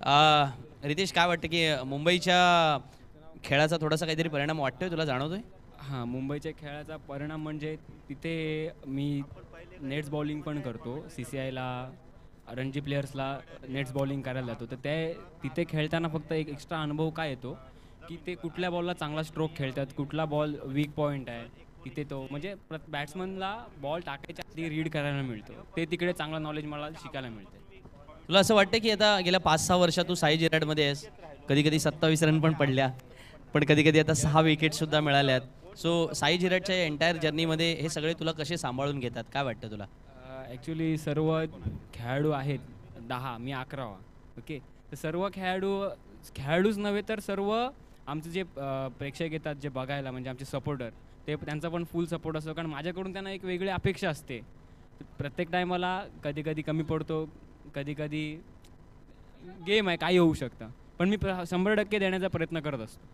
रितेश, काय वाटतं की मुंबईच्या खेळाचा थोडासा काहीतरी परिणाम वाटतोय, तुला जाणवतोय? हां, मुंबईच्या खेळाचा परिणाम म्हणजे तिथे मी नेट्स बॉलिंग पण करतो. CCIला रणजी प्लेयर्सला नेट्स बॉलिंग करायला जातो. तर ते तिथे खेळताना फक्त एक एक्स्ट्रा अनुभव काय येतो, की ते कुठल्या बॉलला चांगला स्ट्रोक खेळतात, कुठला बॉल वीक पॉईंट आहे. तिथे तो म्हणजे बॅट्समनला बॉल टाकायच्या आधी रीड करायला मिळतो. ते तिकडे चांगलं नॉलेज मला शिकायला मिळते. तुला असं वाटतं की आता गेल्या 5-6 वर्षात तू साई जिराटमध्ये आहेस, कधी कधी 27 रन पण पडल्या, पण कधी कधी आता 6 विकेट सुद्धा मिळाल्यात. सो साई जिराटच्या एंटायर जर्नीमध्ये हे सगळे तुला कसे सांभाळून घेतात, काय वाटतं तुला? ॲक्च्युली सर्व खेळाडू आहेत 10, मी 11वा. ओके. तर सर्व खेळाडूच नव्हे तर सर्व आमचे जे प्रेक्षक येतात जे बघायला, म्हणजे आमचे सपोर्टर, ते त्यांचा पण फुल सपोर्ट असतो. कारण माझ्याकडून त्यांना एक वेगळी अपेक्षा असते. प्रत्येक टायमाला कधी कधी कमी पडतो, कधी कधी गेम आहे, काही होऊ शकतं, पण मी 100% देण्याचा प्रयत्न करत असतो.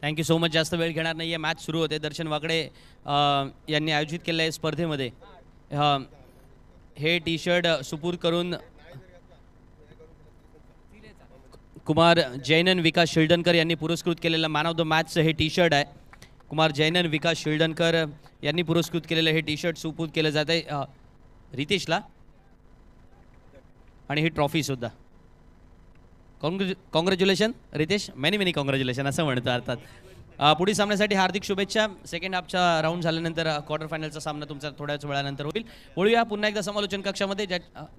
Thank you so much. जास्त वेळ घेणार नाही आहे, मॅच सुरू होते. दर्शन वाकडे यांनी आयोजित केलेल्या आहे स्पर्धेमध्ये हे टी शर्ट सुपूर्द करून कुमार जैनन विकास शिल्डनकर यांनी पुरस्कृत केलेलं मॅन ऑफ द मॅचचं हे टी शर्ट आहे. कुमार जैनन विकास शिल्डनकर यांनी पुरस्कृत केलेलं हे टी शर्ट सुपूर्द केलं जात आहे रितेशला, आणि ही ट्रॉफीसुद्धा. Congratulation Ritesh, many many congratulation असं म्हणतो अर्थात. पुढील सामन्यासाठी हार्दिक शुभेच्छा. सेकंड हाफचा राऊंड झाल्यानंतर क्वार्टर फायनलचा सामना तुमचा थोड्याच वेळानंतर होईल. बोलूया पुन्हा एकदा समालोचन कक्षामध्ये,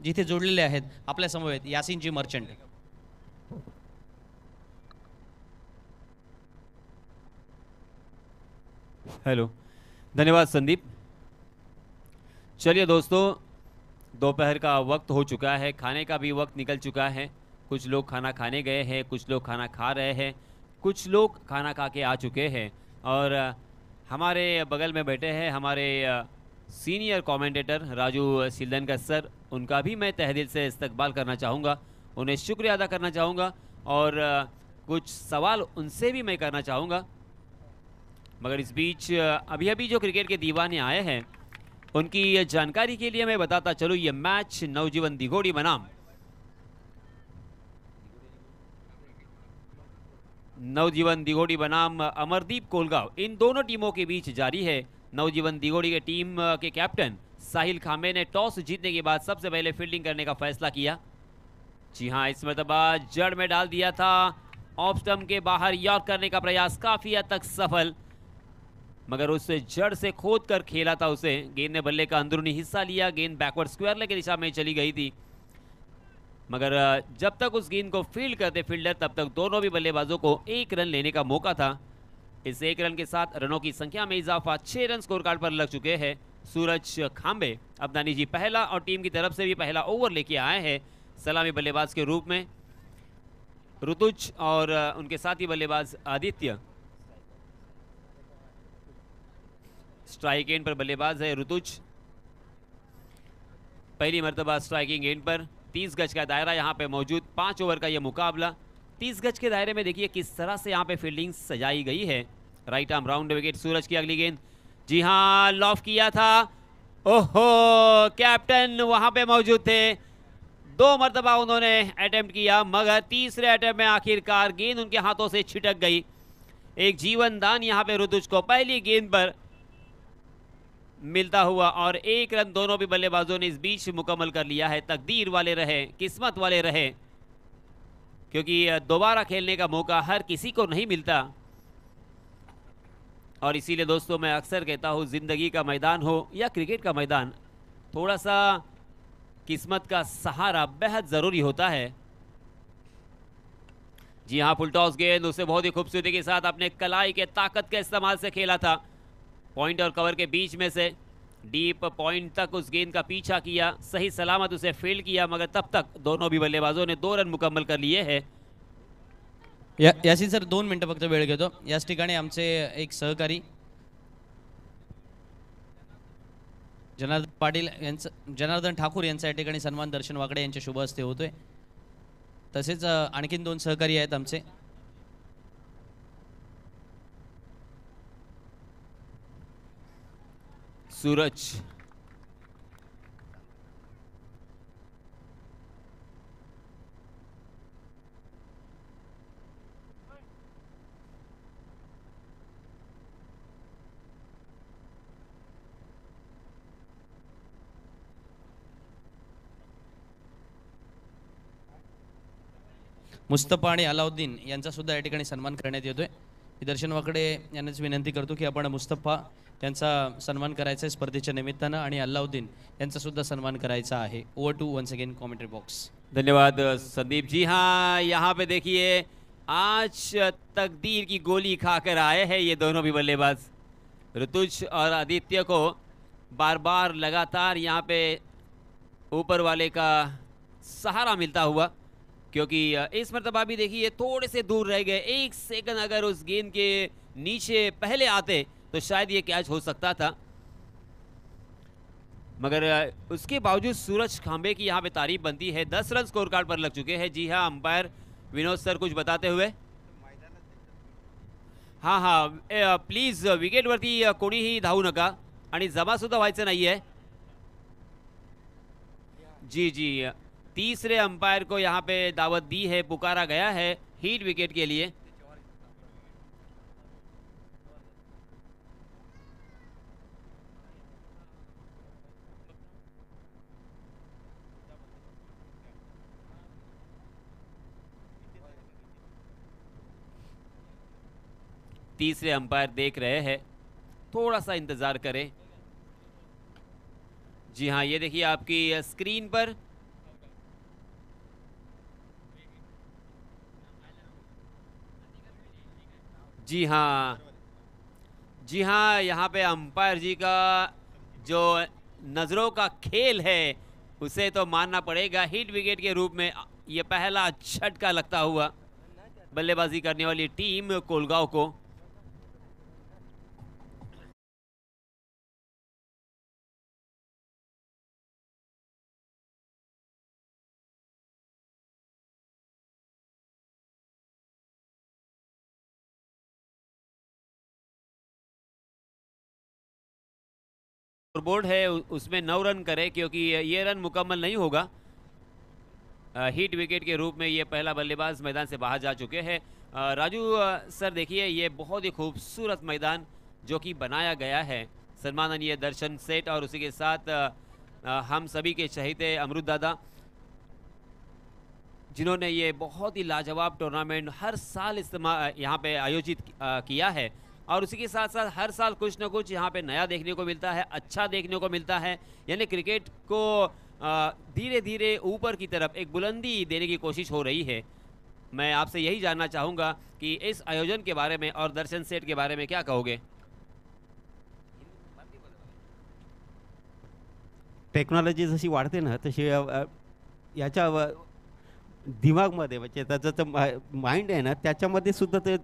जिथे जोडलेले आहेत आपल्या समवेत यासिनजी मर्चंट. हेलो, धन्यवाद संदीप. चलिए दोस्तों, दोपहर का वक्त हो चुका है, खाने का भी वक्त निकल चुका है. कुछ लोग खाना खाने गए हैं, कुछ लोग खाना खा रहे हैं, कुछ लोग खाना खा के आ चुके हैं, और हमारे बगल में बैठे हैं हमारे सीनियर कमेंटेटर राजू सिल्दनकर सर. उनका भी मैं तहे दिल से इस्तकबाल करना चाहूँगा, उन्हें शुक्रिया अदा करना चाहूँगा, और कुछ सवाल उनसे भी मैं करना चाहूँगा. मगर इस बीच अभी अभी जो क्रिकेट के दीवाने आए हैं उनकी जानकारी के लिए मैं बताता चलूँ, ये मैच नवजीवन दिघोड़ी बनाम अमरदीप कोलगांव, इन दोनों टीमों के बीच जारी है. नवजीवन दिघोड़ी के टीम के कैप्टन साहिल खांबे ने टॉस जीतने के बाद सबसे पहले फील्डिंग करने का फैसला किया. जी हाँ, इस मरतबा जड़ में डाल दिया था, ऑफ स्टंप के बाहर यॉर्क करने का प्रयास काफी हद तक सफल, मगर उसे जड़ से खोद कर खेला था उसे. गेंद ने बल्ले का अंदरूनी हिस्सा लिया, गेंद बैकवर्ड स्क्वायर लेग की दिशा में चली गई थी, मगर जब तक उस गेंद को फील्ड करते फील्डर, तब तक दोनों भी बल्लेबाजों को 1 रन लेने का मौका था. इस 1 रन के साथ रनों की संख्या में इजाफा 6 रन स्कोर कार्ड पर लग चुके हैं. सूरज खांबे अपना निजी पहला और टीम की तरफ से भी पहला ओवर लेके आए हैं सलामी बल्लेबाज के रूप में. ऋतुज और उनके साथी बल्लेबाज आदित्य. स्ट्राइक एंड पर बल्लेबाज है ऋतुज, पहली मरतबा स्ट्राइकिंग एंड पर. 30 गज का दायरा यहाँ पे मौजूद, 5 ओवर का ये मुकाबला. 30 गज के दायरे में देखिए किस तरह से यहाँ पे फील्डिंग सजाई गई है. Right arm round wicket. Suraj की अगली गेंद, जी हाँ, लॉफ किया था. ओहो, कैप्टन वहां पे मौजूद थे, 2 मरतबा उन्होंने अटेम्प्ट किया, मगर तीसरे अटेम्प्ट में आखिरकार गेंद उनके हाथों से छिटक गई. एक जीवन दान यहाँ पे ऋतुज को पहली गेंद पर मिलता हुआ, और 1 रन दोनों भी बल्लेबाजों ने इस बीच मुकम्मल कर लिया है. तकदीर वाले रहे, किस्मत वाले रहे, क्योंकि दोबारा खेलने का मौका हर किसी को नहीं मिलता. और इसीलिए दोस्तों मैं अक्सर कहता हूँ, जिंदगी का मैदान हो या क्रिकेट का मैदान, थोड़ा सा किस्मत का सहारा बेहद जरूरी होता है. जी हाँ, फुल टॉस गेंद, उसे बहुत ही खूबसूरती के साथ अपने कलाई के ताकत के इस्तेमाल से खेला था. पॉइंट और कवर के बीच में से डीप पॉइंट तक उस गेंद का पीछा किया, सही सलामत उसे फील्ड किया, मगर तब तक दोनों भी बल्लेबाजों ने 2 रन मुकम्मल कर लिए हैं. यासिन सर 2 मिनिटं फक्त वेळ घेतो. याच ठिकाणी आमचे एक सहकारी जनार्दन पाटील यांचं, जनार्दन ठाकूर यांचा या ठिकाणी सन्मान दर्शन वाकडे यांच्या शुभ हस्ते होतोय. तसेच आणखीन 2 सहकारी आहेत आमचे. सूरज, मुस्तफा आणि अलाउद्दीन यांचा सुद्धा या ठिकाणी सन्मान करण्यात येतोय. मी दर्शन वाकडे यांनाच विनंती करतो की आपण मुस्तफा यांचा सन्मान करायचा आहे स्पर्धेच्या निमित्तानं आणि अलाउद्दीन यांचा सुद्धा सन्मान करायचा आहे. Over to once again commentary box. धन्यवाद संदीप जी. हाँ, यहाँ पे देखिए आज तकदीर की गोली खाकर आए हैं ये दोनों भी बल्लेबाज. ऋतुज और आदित्य को बार बार लगातार यहाँ पे ऊपर वाले का सहारा मिलता हुआ, क्योंकि इस मरतबा भी देखिए थोड़े से दूर रह गए. एक सेकंड अगर उस गेंद के नीचे पहले आते तो शायद ये कैच हो सकता था, मगर उसके बावजूद सूरज खांबे की यहाँ पे तारीफ बनती है. 10 रन स्कोर कार्ड पर लग चुके हैं. जी हाँ, अंपायर विनोद सर कुछ बताते हुए. हाँ हाँ, प्लीज विकेटवरती कोणीही धावू नका आणि जमा सुद्धा व्हायचं नाहीये. जी जी, तीसरे अंपायर को यहाँ पे दावत दी है, पुकारा गया है हीट विकेट के लिए. तीसरे अंपायर देख रहे हैं, थोड़ा सा इंतजार करें. जी हाँ, ये देखिए आपकी स्क्रीन पर जी हाँ, जी हाँ, यहाँ पे अंपायर जी का जो नज़रों का खेल है उसे तो मानना पड़ेगा. हिट विकेट के रूप में ये पहला झटका लगता हुआ बल्लेबाजी करने वाली टीम कोलगांव को. बोर्ड है उसमें 9 रन करे, क्योंकि ये रन मुकम्मल नहीं होगा. हिट विकेट के रूप में ये पहला बल्लेबाज मैदान से बाहर जा चुके हैं. राजू सर देखिए, ये बहुत ही खूबसूरत मैदान जो कि बनाया गया है. सम्माननीय दर्शन सेठ और उसी के साथ हम सभी के चहेते अमरुद दादा, जिन्होंने ये बहुत ही लाजवाब टूर्नामेंट हर साल यहाँ पे आयोजित किया है. और उसी के साथ साथ हर साल कुछ ना कुछ यहाँ पे नया देखने को मिलता है, अच्छा देखने को मिलता है. यानी क्रिकेट को धीरे धीरे ऊपर की तरफ एक बुलंदी देने की कोशिश हो रही है. मैं आपसे यही जानना चाहूँगा कि इस आयोजन के बारे में और दर्शन सेठ के बारे में क्या कहोगे. टेक्नॉलॉजी जशी वाढते ना तशी याच्या दिमागमध्ये म्हणजे त्याचं माइंड आहे ना त्याच्यामध्ये सुद्धा ते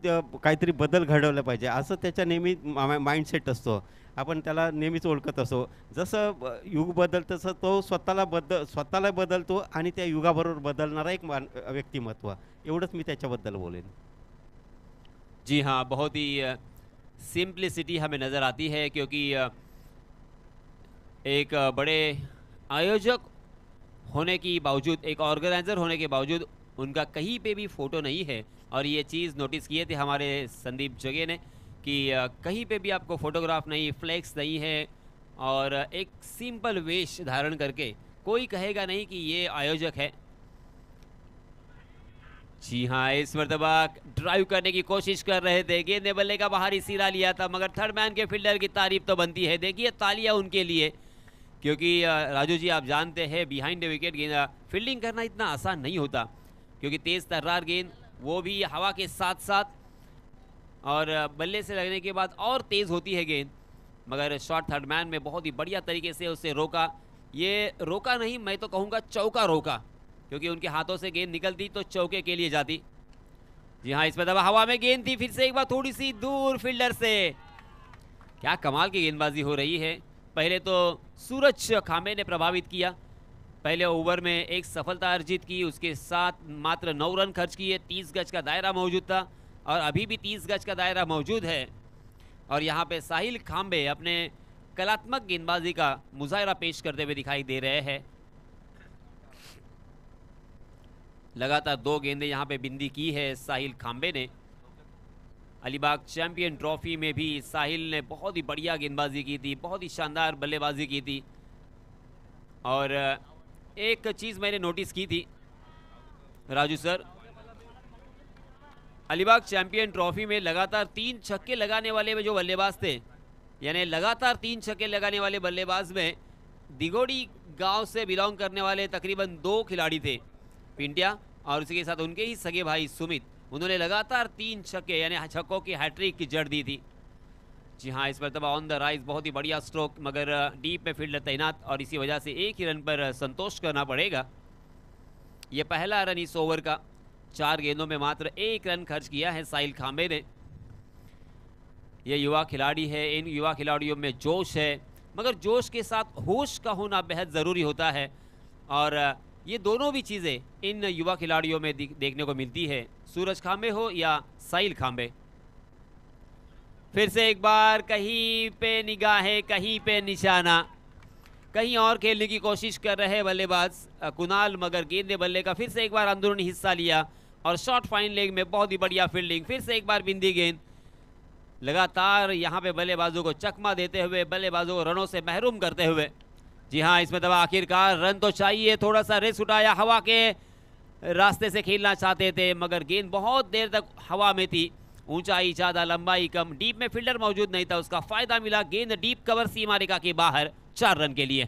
काहीतरी बदल घडवला पाहिजे असं त्याच्या नेहमी माइंडसेट असतो. आपण त्याला नेहमीच ओळखत असतो. जसं युग बदलतं तसं तो स्वतःला बदलतो आणि त्या युगाबरोबर बदलणारा एक व्यक्तिमत्व. एवढंच मी त्याच्याबद्दल बोलेन. जी हाँ, बहुत ही सिंप्लिसिटी हमें नज़र आती है, क्योंकि एक बड़े आयोजक होने की बावजूद, एक ऑर्गेनाइज़र होने के बावजूद उनका कहीं पे भी फ़ोटो नहीं है. और ये चीज़ नोटिस किए थे हमारे संदीप जगे ने कि कहीं पे भी आपको फ़ोटोग्राफ नहीं, फ्लेक्स नहीं है, और एक सिंपल वेश धारण करके कोई कहेगा नहीं कि ये आयोजक है. जी हाँ, इस मरतबा ड्राइव करने की कोशिश कर रहे थे, गेंद ने बल्ले का बाहरी सिरा लिया था, मगर थर्ड मैन के फील्डर की तारीफ तो बनती है. देखिए तालियां उनके लिए, क्योंकि राजू जी आप जानते हैं बिहाइंड द विकेट गेंद फील्डिंग करना इतना आसान नहीं होता, क्योंकि तेज़ तर्रार गेंद वो भी हवा के साथ साथ, और बल्ले से लगने के बाद और तेज़ होती है गेंद. मगर शॉट थर्ड मैन में बहुत ही बढ़िया तरीके से उसे रोका. ये रोका नहीं, मैं तो कहूँगा चौका रोका, क्योंकि उनके हाथों से गेंद निकलती तो चौके के लिए जाती. जी हाँ, इसमें दबा हवा में गेंद थी, फिर से एक बार थोड़ी सी दूर फील्डर से. क्या कमाल की गेंदबाजी हो रही है. पहले तो सूरज खांबे ने प्रभावित किया, पहले ओवर में एक सफलता अर्जित की, उसके साथ मात्र 9 रन खर्च किए. 30 गज का दायरा मौजूद था और अभी भी 30 गज का दायरा मौजूद है. और यहाँ पे साहिल खांबे अपने कलात्मक गेंदबाजी का मुजाहरा पेश करते हुए दिखाई दे रहे हैं. लगातार 2 गेंदें यहाँ पे बिंदी की है साहिल खांबे ने. अलीबाग चैंपियन ट्रॉफी में भी साहिल ने बहुत ही बढ़िया गेंदबाजी की थी, बहुत ही शानदार बल्लेबाजी की थी. और एक चीज़ मैंने नोटिस की थी Raju sir, Alibag champion trophy में लगातार 3 छक्के लगाने वाले में जो बल्लेबाज थे, यानी लगातार 3 छक्के लगाने वाले बल्लेबाज में दिगोड़ी गांव से बिलोंग करने वाले तकरीबन 2 खिलाड़ी थे, पिंटिया और उसके साथ उनके ही सगे भाई सुमित। उन्होंने लगातार 3 छक्के यानी छक्कों की हैट्रिक की जड़ दी थी। जी हाँ, इस मरतबा ऑन द राइज बहुत ही बढ़िया स्ट्रोक, मगर डीप में फील्डर तैनात और इसी वजह से एक ही रन पर संतोष करना पड़ेगा। ये पहला रन इस ओवर का, 4 गेंदों में मात्र 1 रन खर्च किया है साहिल खांबे ने। ये युवा खिलाड़ी है, इन युवा खिलाड़ियों में जोश है, मगर जोश के साथ होश का होना बेहद ज़रूरी होता है और ये दोनों भी चीज़ें इन युवा खिलाड़ियों में देखने को मिलती है, सूरज खांबे हो या साहिल खांबे। फिर से एक बार कहीं पे निगाहें, कहीं पे निशाना, कहीं और खेलने की कोशिश कर रहे बल्लेबाज कुणाल, मगर गेंद बल्ले का फिर से एक बार अंदरूनी हिस्सा लिया और शॉर्ट फाइन लेग में बहुत ही बढ़िया फील्डिंग। फिर से एक बार बिंदी गेंद, लगातार यहाँ पे बल्लेबाजों को चकमा देते हुए, बल्लेबाजों को रनों से महरूम करते हुए। जी हाँ, इसमें दबा आखिरकार रन तो चाहिए, थोड़ा सा रेस उठाया, हवा के रास्ते से खेलना चाहते थे मगर गेंद बहुत देर तक हवा में थी, ऊंचाई ज़्यादा लंबाई कम, डीप में फील्डर मौजूद नहीं था, उसका फायदा मिला। गेंद डीप कवर सीमा रेखा के बाहर, 4 रन के लिए।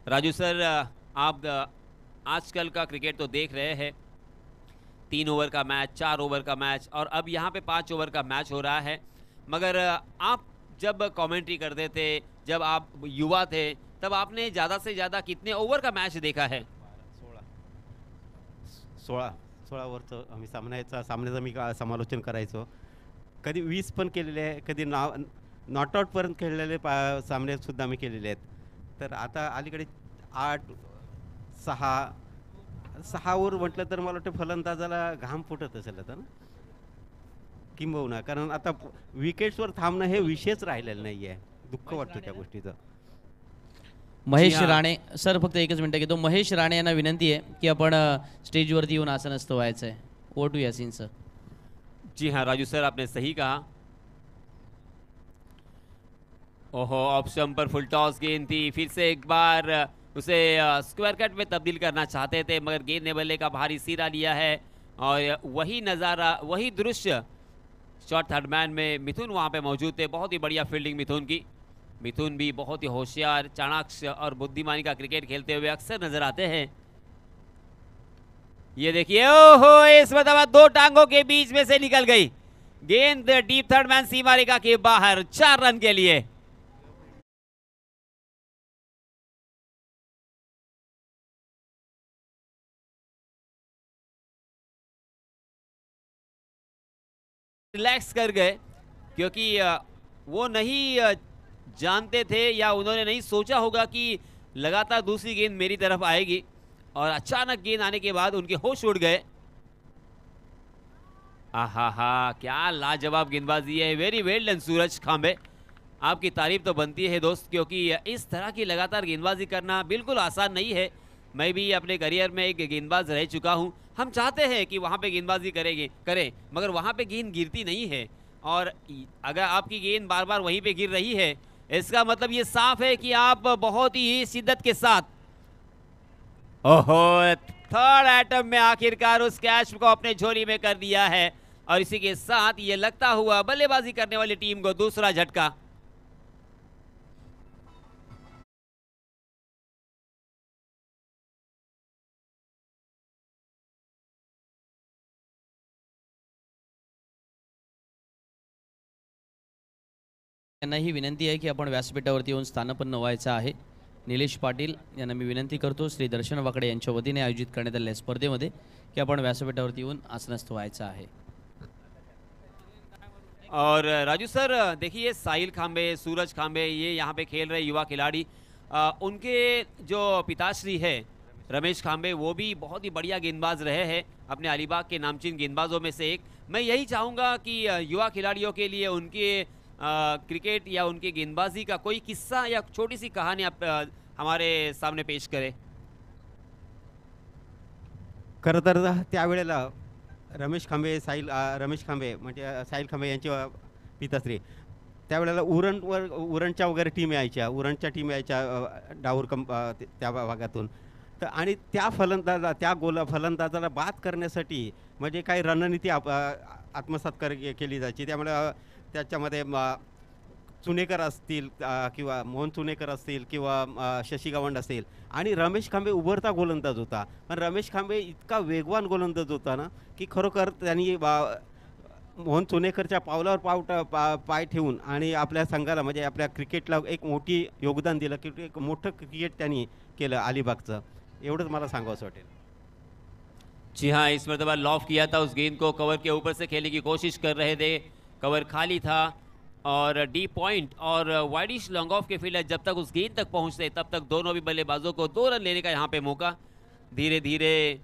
राजू सर, आप आजकल का क्रिकेट तो देख रहे हैं, 3 ओवर का मैच, 4 ओवर का मैच और अब यहाँ पे 5 ओवर का मैच हो रहा है, मगर आप जब कमेंट्री करते थे, जब आप युवा थे, तब आपने ज़्यादा से ज़्यादा कितने ओवर का मॅच देखा है? 16 ओव्हरचं आम्ही सामन्याचं मी समालोचन करायचो. कधी 20 पण केलेले आहे, कधी नॉट आउटपर्यंत खेळलेले सामने सुद्धा मी केलेले आहेत. तर आता अलीकडे 6 ओव्हर म्हटलं तर मला वाटतं फलंदाजाला घाम फुटत असेल आता ना, किंबहुना, कारण आता विकेट्सवर थांबणं हे विषयच राहिलेलं नाही आहे. दुःख वाटतं त्या गोष्टीचं. महेश राणे सर, फक्त एकच मिनिट घेतो. महेश राणे यांना विनंती आहे की आपण स्टेजवरती येऊन आसनस्थ व्हायचं आहे. Over to Yasin sir. जी हाँ राजू सर, आपने सही कहा. ओहो, ऑप्शन पर फुल टॉस गेंद थी, फिर से एक बार उसे स्क्वायर कट में तब्दील करना चाहते थे मगर गेंद ने बल्ले का भारी सीधा लिया है और वही नज़ारा, वही दृश्य शॉर्ट थर्ड मैन में मिथुन वहाँ पे मौजूद थे. बहुत ही बढ़िया फील्डिंग मिथुन की. मिथुन भी बहुत ही होशियार, चाणाक्ष और बुद्धिमानी का क्रिकेट खेलते हुए अक्सर नजर आते हैं. ये देखिए, ओहो, इस मतलब 2 टांगों के बीच में से निकल गई गेंद डीप थर्ड मैन सीमा रेखा के बाहर, 4 रन के लिए. रिलैक्स कर गए क्योंकि वो नहीं जानते थे या उन्होंने नहीं सोचा होगा कि लगातार दूसरी गेंद मेरी तरफ आएगी और अचानक गेंद आने के बाद उनके होश उड़ गए. आहा, क्या लाजवाब गेंदबाजी है. वेरी वेल डन सूरज खांबे. आपकी तारीफ तो बनती है दोस्त, क्योंकि इस तरह की लगातार गेंदबाजी करना बिल्कुल आसान नहीं है. मैं भी अपने करियर में एक गेंदबाज रह चुका हूं. हम चाहते हैं कि वहां पे गेंदबाजी करें मगर वहां पे गेंद गिरती नहीं है और अगर आपकी गेंद बार बार वहीं पे गिर रही है, इसका मतलब ये साफ है कि आप बहुत ही शिद्दत के साथ. ओहो, थर्ड एटम में आखिरकार उस कैच को अपने झोली में कर दिया है और इसी के साथ ये लगता हुआ बल्लेबाजी करने वाली टीम को दूसरा झटका. त्यांना ही विनंती आहे की आपण व्यासपीठावरती येऊन स्थानपन्न व्हायचं आहे. निलेश पाटील यांना मी विनंती करतो श्री दर्शन वाकडे यांच्या वतीने आयोजित करण्यात आलेल्या स्पर्धेमध्ये की आपण व्यासपीठावरती येऊन आसनस्थ व्हायचं आहे. और राजू सर, देखिए साहिल खांबे, सूरज खांबे, ये यहाँ पे खेल रहे युवा खिलाड़ी, उनके जो पिताश्री है रमेश खांबे, वो भी बहुत ही बढ़िया गेंदबाज रहे हैं, अपने अलीबाग के नामचीन गेंदबाजों में से एक. मैं यही चाहूँगा कि युवा खिलाड़ियों के लिए उनके क्रिकेट या उनकी गेंदबाजी का कोई किस्सा या छोटी सी कहानी आप हमारे सामने पेश करें. खरं तर त्यावेळेला रमेश खांबे म्हणजे साहिल खांबे यांचे पिताश्री त्यावेळेला उरणच्या वगैरे टीम यायच्या उरणच्या टीम यायच्या डाऊर त्या भागातून तर आणि त्या फलंदाजाला बाद करण्यासाठी म्हणजे काही रणनीती आत्मसात केली जायची त्यामुळे त्याच्यामध्ये चुनेकर असतील किंवा मोहन चुनेकर असतील किंवा शशी गावंड असेल आणि रमेश खांबे उभरता गोलंदाज होता पण रमेश खांबे इतका वेगवान गोलंदाज होता ना की खरोखर त्यांनी मोहन चुनेकरच्या पावलावर पाय ठेवून आणि आपल्या संघाला म्हणजे आपल्या क्रिकेटला एक मोठी योगदान दिलं की एक मोठं क्रिकेट त्यांनी केलं अलिबागचं एवढंच मला सांगावंसं वाटेल. जी हाँ, इस मरतबा लॉफ किया था, उस गेंद को कवर के ऊपर से खेलने की कोशिश कर रहे थे, कवर खाली था और डी पॉइंट और वाइडिश लॉन्ग ऑफ के फील्डर जब तक उस गेंद तक पहुंचते तब तक दोनों भी बल्लेबाजों को 2 रन लेने का यहाँ पे मौका. धीरे धीरे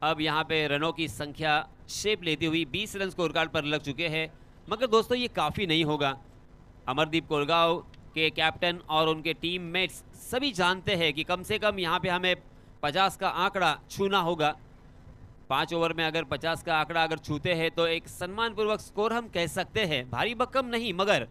अब यहाँ पे रनों की संख्या शेप लेती हुई 20 रन स्कोर कार्ड पर लग चुके हैं. मगर दोस्तों ये काफ़ी नहीं होगा. अमरदीप कोलगांव के कैप्टन और उनके टीममेट्स सभी जानते हैं कि कम से कम यहाँ पे हमें 50 का आंकड़ा छूना होगा. 5 ओवर में अगर 50 का आंकड़ा अगर छूते हैं तो एक सम्मानपूर्वक स्कोर हम कह सकते हैं, भारी भरकम नहीं मगर.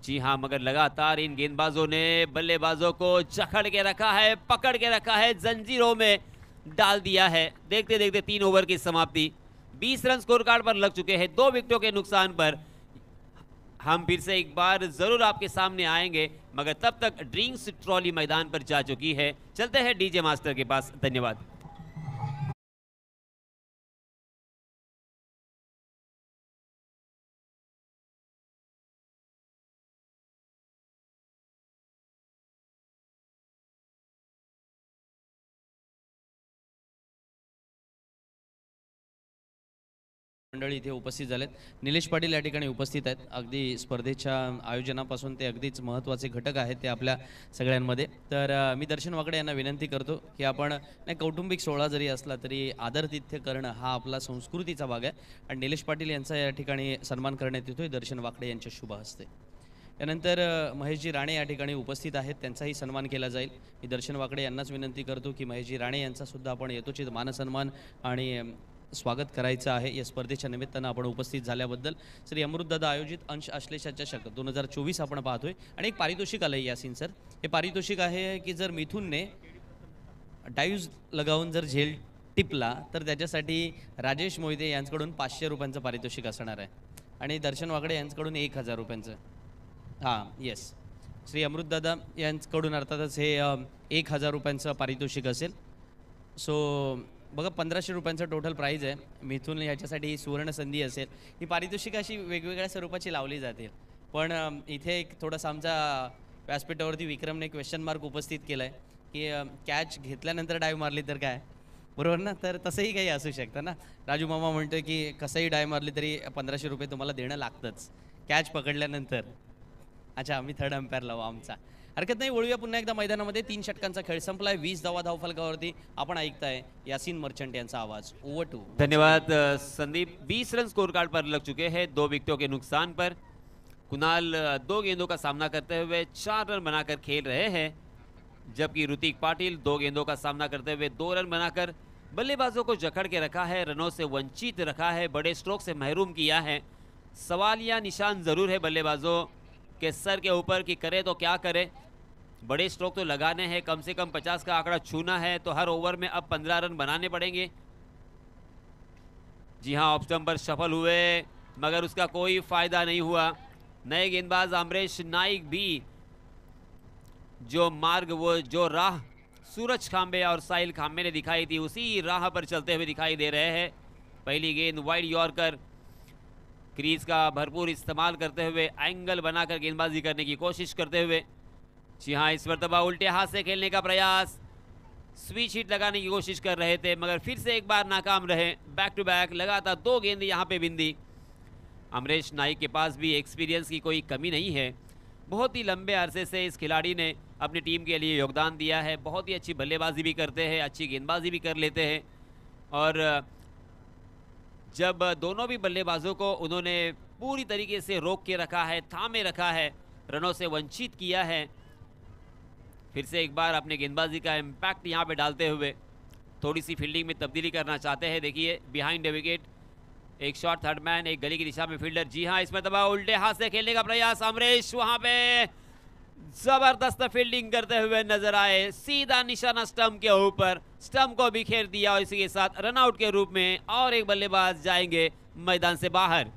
जी हाँ, मगर लगातार इन गेंदबाजों ने बल्लेबाजों को जकड़ के रखा है, पकड़ के रखा है, जंजीरों में डाल दिया है. देखते देखते 3 ओवर की समाप्ति, 20 रन स्कोर कार्ड पर लग चुके हैं 2 विकेटों के नुकसान पर. हम फिर से एक बार जरूर आपके सामने आएंगे मगर तब तक ड्रिंक्स ट्रॉली मैदान पर जा चुकी है. चलते हैं डीजे मास्टर के पास. धन्यवाद. मंडळी इथे उपस्थित झालेत. निलेश पाटील या ठिकाणी उपस्थित आहेत. अगदी स्पर्धेच्या आयोजनापासून ते अगदीच महत्त्वाचे घटक आहेत ते आपल्या सगळ्यांमध्ये. तर मी दर्शन वाकडे यांना विनंती करतो की आपण नाही कौटुंबिक सोहळा जरी असला तरी आदरातिथ्य करणं हा आपला संस्कृतीचा भाग आहे आणि निलेश पाटील यांचा या ठिकाणी सन्मान करण्यात येतोय दर्शन वाकडे यांच्या शुभ हस्ते. त्यानंतर महेशजी राणे या ठिकाणी उपस्थित आहेत, त्यांचाही सन्मान केला जाईल. मी दर्शन वाकडे यांनाच विनंती करतो की महेशजी राणे यांचा सुद्धा आपण यथोचित मानसन्मान आणि स्वागत करायचं आहे. या स्पर्धेच्या निमित्तानं आपण उपस्थित झाल्याबद्दल. श्री अमृतदादा आयोजित अंश आश्लेषा चषक 2024 आपण पाहतोय आणि एक पारितोषिक आलंय यासिन सर. हे पारितोषिक आहे की जर मिथुनने डाईव्ज लगावून जर झेल टिपला तर त्याच्यासाठी राजेश मोहिते यांच्याकडून 500 रुपयांचं पारितोषिक असणार आहे आणि दर्शन वाकडे यांच्याकडून 1000 रुपयांचं. हां येस, श्री अमृतदादा यांच्याकडून अर्थातच हे 1000 रुपयांचं पारितोषिक असेल. सो बघा 1500 रुपयांचं टोटल प्राईज आहे. मिथून ह्याच्यासाठी ही सुवर्ण संधी असेल. ही पारितोषिक अशी वेगवेगळ्या स्वरूपाची लावली जातील पण इथे एक थोडासा आमचा व्यासपीठावरती विक्रमने क्वेश्चन मार्क उपस्थित केला आहे की कॅच घेतल्यानंतर डायव्ह मारली तर काय, बरोबर ना. तर तसंही काही असू शकतं ना. राजू मामा म्हणतो की कसंही डायव्ह मारली तरी 1500 रुपये तुम्हाला देणं लागतंच कॅच पकडल्यानंतर. अच्छा, आम्ही थर्ड अंपायर लावू आमचा, हरकत नाही. वळूया पुन्हा एकदा मैदानामध्ये. 3 षटकांचा खेळ संपलाय. 20 धावा धावफलकावरती. आपण ऐकताय यासिन मर्चंट यांचा आवाज. Over to. धन्यवाद संदीप. 20 रन स्कोर कार्ड पर लग चुके हैं 2 विकेटों के नुकसान पर. कुणाल 2 गेंदों का सामना करते हुए 4 रन बनाकर खेल रहे हैं जबकि ऋतिक पाटिल 2 गेंदों का सामना करते हुए 2 रन बनाकर बल्लेबाजों को जकड़ के रखा है, रनों से वंचित रखा है, बड़े स्ट्रोक से महरूम किया है. सवालिया निशान जरूर है बल्लेबाजों के सर के ऊपर कि करे तो क्या करे. बड़े स्ट्रोक तो लगाने हैं, कम से कम 50 का आंकड़ा छूना है तो हर ओवर में अब 15 रन बनाने पड़ेंगे. जी हां, ऑफ स्टंप पर सफल हुए मगर उसका कोई फायदा नहीं हुआ. नए गेंदबाज अमरेश नाइक भी जो राह सूरज खांबे और साहिल खांबे ने दिखाई थी उसी राह पर चलते हुए दिखाई दे रहे हैं. पहली गेंद वाइड यॉर्कर, क्रीज का भरपूर इस्तेमाल करते हुए एंगल बनाकर गेंदबाजी करने की कोशिश करते हुए. जी हाँ, इस मरतबा उल्टे हाथ से खेलने का प्रयास, स्विच हिट लगाने की कोशिश कर रहे थे मगर फिर से एक बार नाकाम रहे. बैक टू बैक लगातार 2 गेंद यहाँ पे बिंदी. अमरेश नाइक के पास भी एक्सपीरियंस की कोई कमी नहीं है. बहुत ही लंबे अरसे से इस खिलाड़ी ने अपनी टीम के लिए योगदान दिया है. बहुत ही अच्छी बल्लेबाजी भी करते हैं, अच्छी गेंदबाजी भी कर लेते हैं और जब दोनों भी बल्लेबाजों को उन्होंने पूरी तरीके से रोक के रखा है, थामे रखा है, रनों से वंचित किया है, फिर से एक बार अपने गेंदबाजी का इम्पैक्ट यहाँ पे डालते हुए थोड़ी सी फील्डिंग में तब्दीली करना चाहते हैं। देखिए बिहाइंड द विकेट एक शॉट, थर्ड मैन, एक गली की दिशा में फील्डर। जी हाँ, इसमें दबा उल्टे हाथ से खेलने का प्रयास, अमरीश वहां पे जबरदस्त फील्डिंग करते हुए नजर आए, सीधा निशाना स्टंप के ऊपर, स्टंप को बिखेर दिया और इसी के साथ रनआउट के रूप में और एक बल्लेबाज जाएंगे मैदान से बाहर।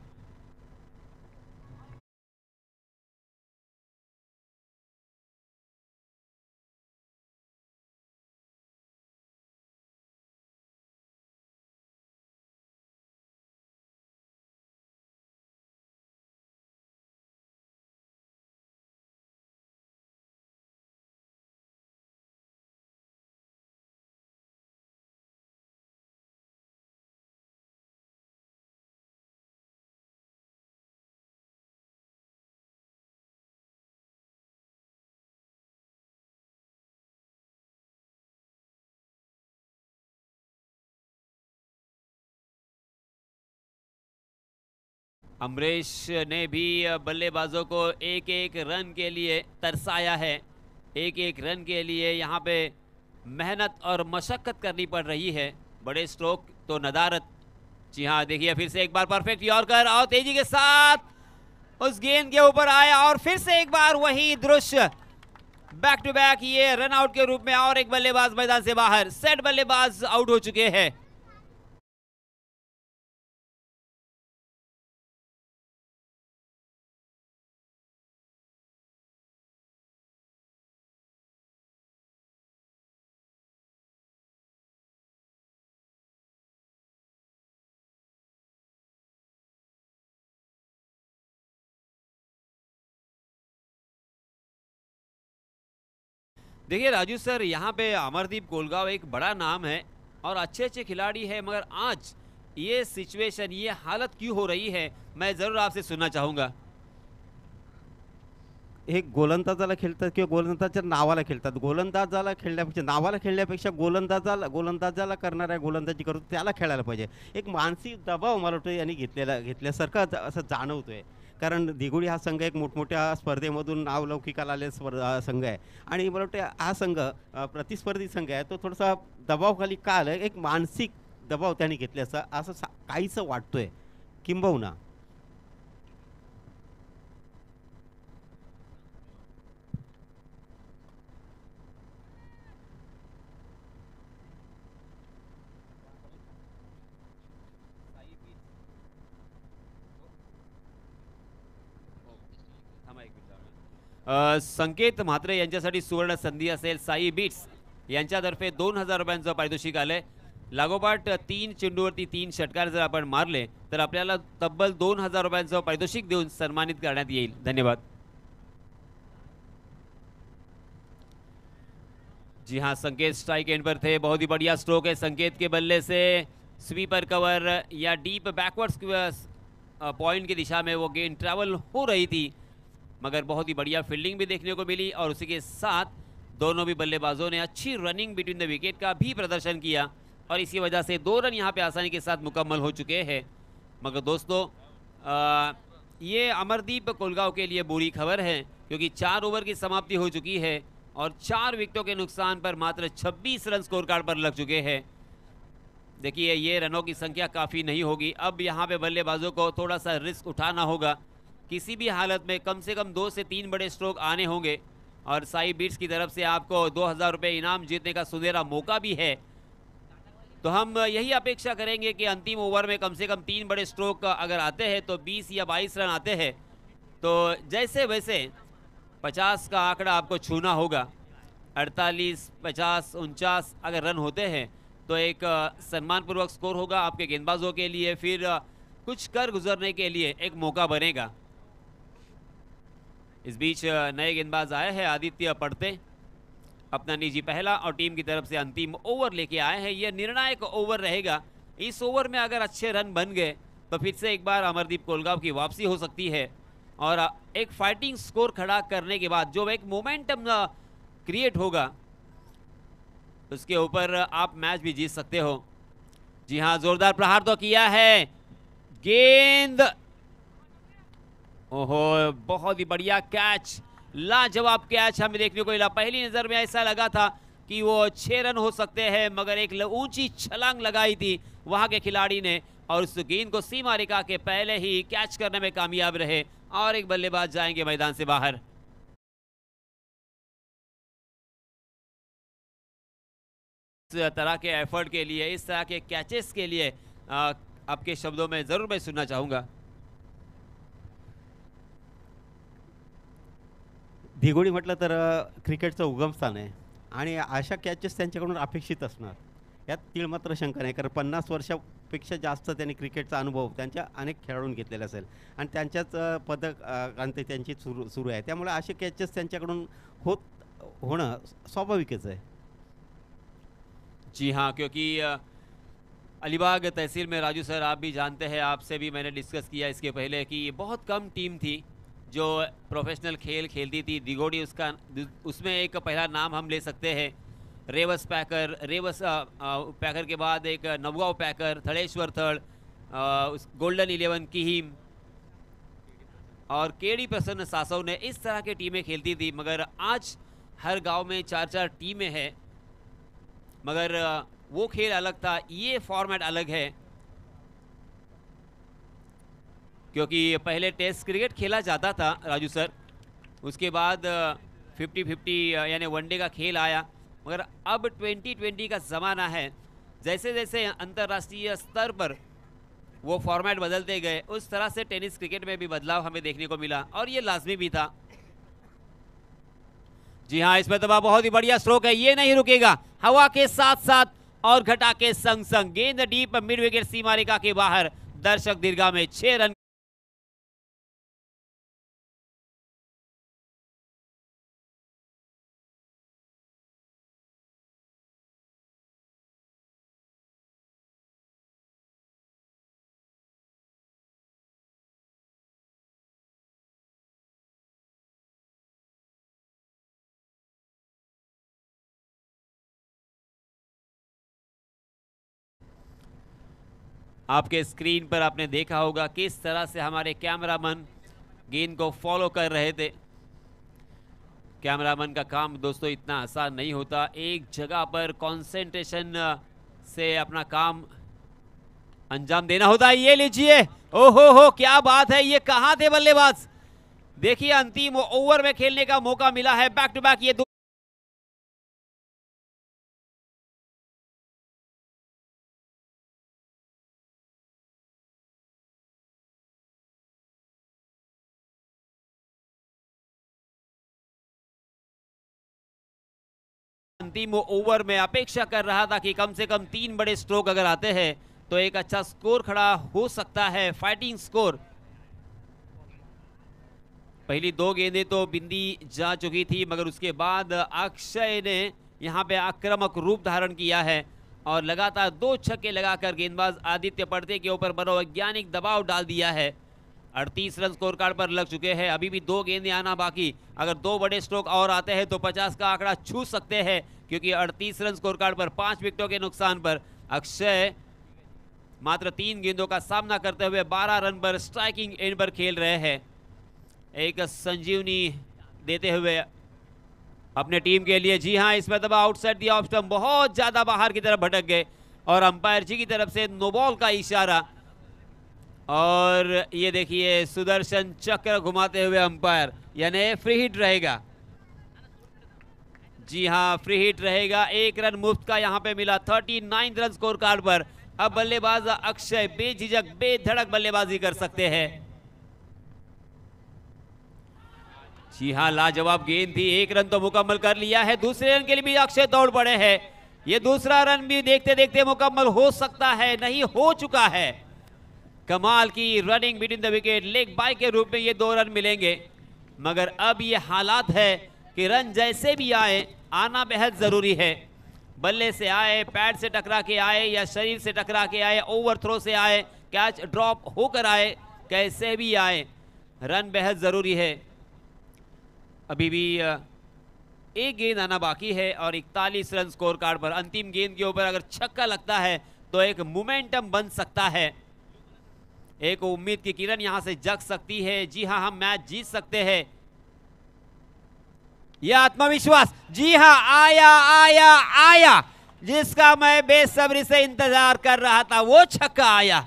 अमरीश ने भी बल्लेबाजों को एक एक रन के लिए तरसाया है। एक एक रन के लिए यहाँ पे मेहनत और मशक्कत करनी पड़ रही है। बड़े स्ट्रोक तो नदारत। जी हाँ, देखिए फिर से एक बार परफेक्ट यॉर्कर और तेजी के साथ उस गेंद के ऊपर आया और फिर से एक बार वही दृश्य, बैक टू बैक ये रन आउट के रूप में और एक बल्लेबाज मैदान से बाहर। सेट बल्लेबाज आउट हो चुके हैं। देखिए राजू सर, यहाँ पे अमरदीप कोलगांव एक बड़ा नाम है और अच्छे अच्छे खिलाड़ी है, मगर आज ये सिचुएशन, ये हालत क्यों हो रही है, मैं जरूर आपसे सुनना चाहूंगा। हे गोलंदाजाला खेळतात किंवा गोलंदाजाच्या नावाला खेळतात. गोलंदाजाला खेळण्यापेक्षा, नावाला खेळण्यापेक्षा गोलंदाजाला करणाऱ्या गोलंदाजी करतो त्याला खेळायला पाहिजे. एक मानसिक दबाव मला वाटतं यांनी घेतल्यासारखं असं जाणवतोय. कारण दिघोडी हा संघ एक मोठमोठ्या स्पर्धेमधून नावलौकिकाला आलेला संघ आहे आणि मला वाटतं हा संघ प्रतिस्पर्धी संघ आहे, तो थोडासा दबावाखाली का आला, एक मानसिक दबाव त्यांनी घेतल्याचा असं काहीसं वाटतोय किंबहुना. संकेत म्हात्रे यांच्यासाठी सुवर्ण संधी असेल. साई बीट्स यांच्यातर्फे 2000 रुपयांचं पारितोषिक आलंय. लागोपाठ 3 चेंडूवरती 3 षटकार जर आपण मारले तर आपल्याला तब्बल 2000 रुपयांचं पारितोषिक देऊन सन्मानित करण्यात येईल. धन्यवाद. जी हाँ, संकेत स्ट्राइक एंड पर थे. बहुत ही बढ़िया स्ट्रोक है संकेत के बल्ले से. स्वीपर कवर या डीप बैकवर्ड्स पॉइंट की दिशा में वो गेंद ट्रैवल हो रही थी, मगर बहुत ही बढ़िया फील्डिंग भी देखने को मिली और उसी के साथ दोनों भी बल्लेबाजों ने अच्छी रनिंग बिटवीन द विकेट का भी प्रदर्शन किया और इसी वजह से 2 रन यहाँ पे आसानी के साथ मुकम्मल हो चुके हैं. मगर दोस्तों ये अमरदीप कोलगांव के लिए बुरी खबर है, क्योंकि 4 ओवर की समाप्ति हो चुकी है और 4 विकेटों के नुकसान पर मात्र 26 रन स्कोर कार्ड पर लग चुके हैं. देखिए ये रनों की संख्या काफ़ी नहीं होगी. अब यहाँ पे बल्लेबाजों को थोड़ा सा रिस्क उठाना होगा. किसी भी हालत में कम से कम 2 से 3 बड़े स्ट्रोक आने होंगे और साई बीट्स की तरफ से आपको 2000 रुपये इनाम जीतने का सुनहरा मौका भी है. तो हम यही अपेक्षा करेंगे कि अंतिम ओवर में कम से कम 3 बड़े स्ट्रोक अगर आते हैं तो 20 या 22 रन आते हैं तो जैसे वैसे 50 का आंकड़ा आपको छूना होगा. 48, 50, 49 अगर रन होते हैं तो एक सम्मानपूर्वक स्कोर होगा आपके गेंदबाजों के लिए. फिर कुछ कर गुजरने के लिए एक मौका बनेगा. इस बीच नए गेंदबाज आए हैं आदित्य पड़ते, अपना निजी पहला और टीम की तरफ से अंतिम ओवर लेके आए हैं. यह निर्णायक ओवर रहेगा. इस ओवर में अगर अच्छे रन बन गए तो फिर से एक बार अमरदीप कोलगांव की वापसी हो सकती है और एक फाइटिंग स्कोर खड़ा करने के बाद जो एक मोमेंटम क्रिएट होगा उसके ऊपर आप मैच भी जीत सकते हो. जी हाँ, जोरदार प्रहार तो किया है. गेंद, ओहो, बहुत ही बढ़िया कैच, लाजवाब कैच हमें देखने को मिला. पहली नजर में ऐसा लगा था कि वो 6 रन हो सकते हैं, मगर एक ऊंची छलांग लगाई थी वहां के खिलाड़ी ने और उस गेंद को सीमा रेखा के पहले ही कैच करने में कामयाब रहे और एक बल्लेबाज जाएंगे मैदान से बाहर। इस तरह के एफर्ट के लिए, इस तरह के कैचेस के लिए आपके शब्दों में जरूर मैं सुनना चाहूंगा। दिघोडी म्हटलं तर क्रिकेटचं उगमस्थान आहे आणि अशा कॅचेस त्यांच्याकडून अपेक्षित असणार, यात तीळ मात्र शंका नाही. कारण 50 वर्षापेक्षा जास्त त्यांनी क्रिकेटचा अनुभव त्यांच्या अनेक खेळाडून घेतलेला असेल आणि त्यांच्याच पदक अंत त्यांची सुरू आहे. त्यामुळे असे कॅचेस त्यांच्याकडून होणं स्वाभाविकच आहे. जी हाँ, क्योंकि अलीबाग तहसील में राजू सर आप भी जानते हैं, आपसे भी मैंने डिस्कस किया इसके पहले कि बहुत कम टीम थी जो प्रोफेशनल खेल खेलती थी. दिघोड़ी उसमें एक पहला नाम हम ले सकते हैं. रेवस पैकर के बाद एक नवगांव पैकर, थड़ेश्वर थड़, गोल्डन 11 किहीम और केडी प्रसन्न सासव ने इस तरह की टीमें खेलती थी. मगर आज हर गांव में 4-4 टीमें हैं, मगर वो खेल अलग था, ये फॉर्मेट अलग है. क्योंकि पहले टेस्ट क्रिकेट खेला जाता था राजू सर, उसके बाद 50-50 यानी वनडे का खेल आया, मगर अब 2020 का ज़माना है. जैसे जैसे अंतर्राष्ट्रीय स्तर पर वो फॉर्मेट बदलते गए, उस तरह से टेनिस क्रिकेट में भी बदलाव हमें देखने को मिला और ये लाजमी भी था. जी हाँ, इसमें तो बहुत ही बढ़िया स्ट्रोक है, ये नहीं रुकेगा. हवा के साथ साथ और घटा के संग संग गेंद डीप मिड विकेट सीमा रेखा के बाहर. दर्शक दीर्घा में 6 रन. आपके स्क्रीन पर आपने देखा होगा किस तरह से हमारे कैमरामैन गेंद को फॉलो कर रहे थे. कैमरामैन का काम दोस्तों इतना आसान नहीं होता, एक जगह पर कंसंट्रेशन से अपना काम अंजाम देना होता है. ये लीजिए, ओहो हो क्या बात है, ये कहां थे बल्लेबाज. देखिए अंतिम ओवर में खेलने का मौका मिला है. बैक टू बैक ये अंतिम ओवर में अपेक्षा कर रहा था कि कम से कम 3 बड़े स्ट्रोक अगर आते हैं तो एक अच्छा स्कोर खड़ा हो सकता है, फाइटिंग स्कोर. पहली 2 गेंदें तो बिंदी जा चुकी थी, मगर उसके बाद अक्षय ने यहां पे आक्रामक रूप धारण किया है और लगातार 2 छक्के लगाकर गेंदबाज आदित्य पड़ते के ऊपर मनोवैज्ञानिक दबाव डाल दिया है. 38 रन स्कोर कार्ड पर लग चुके हैं, अभी भी 2 गेंदें आना बाकी. अगर 2 बड़े स्ट्रोक और आते हैं तो 50 का आंकड़ा छू सकते हैं, क्योंकि 38 रन स्कोर कार्ड पर 5 विकेटों के नुकसान पर अक्षय मात्र 3 गेंदों का सामना करते हुए 12 रन पर स्ट्राइकिंग एंड पर खेल रहे हैं. एक संजीवनी देते हुए अपने टीम के लिए. जी हां, इसमें दबा आउटसाइड दी ऑफ स्टंप बहुत ज्यादा बाहर की तरफ भटक गए और अंपायर जी की तरफ से नो बॉल का इशारा. और ये देखिए सुदर्शन चक्र घुमाते हुए अंपायर, यानी फ्री हिट रहेगा. जी हां, फ्री हिट रहेगा. 1 रन मुफ्त का यहां पे मिला 39 रन स्कोर कार्ड पर. अब बल्लेबाज अक्षय बेझिझक बेधड़क बल्लेबाजी कर सकते हैं. जी हां, लाजवाब गेंद थी. 1 रन तो मुकम्मल कर लिया है, दूसरे रन के लिए भी अक्षय दौड़ पड़े हैं. ये दूसरा रन भी देखते देखते मुकम्मल हो सकता है, नहीं हो चुका है. कमाल की running between the wicket, leg bye के रूप में ये 2 रन मिलेंगे. मगर अब ये हालात है कि रन जैसे भी आए आना बेहद जरूरी है. बल्ले से आए, पैड से टकरा के आए या शरीर से टकरा के आए, ओवर थ्रो से आए, कैच ड्रॉप होकर आए, कैसे भी आए रन बेहद जरूरी है. अभी भी 1 गेंद आना बाकी है और 41 रन स्कोर कार्ड पर. अंतिम गेंद के ऊपर अगर छक्का लगता है तो एक मोमेंटम बन सकता है, एक उम्मीद की किरण यहां से जग सकती है. जी हां, हम मैच जीत सकते हैं. ये आत्मविश्वास, जी हाँ, आया आया आया, जिसका मैं बेसब्री से इंतजार कर रहा था, वो छक्का आया।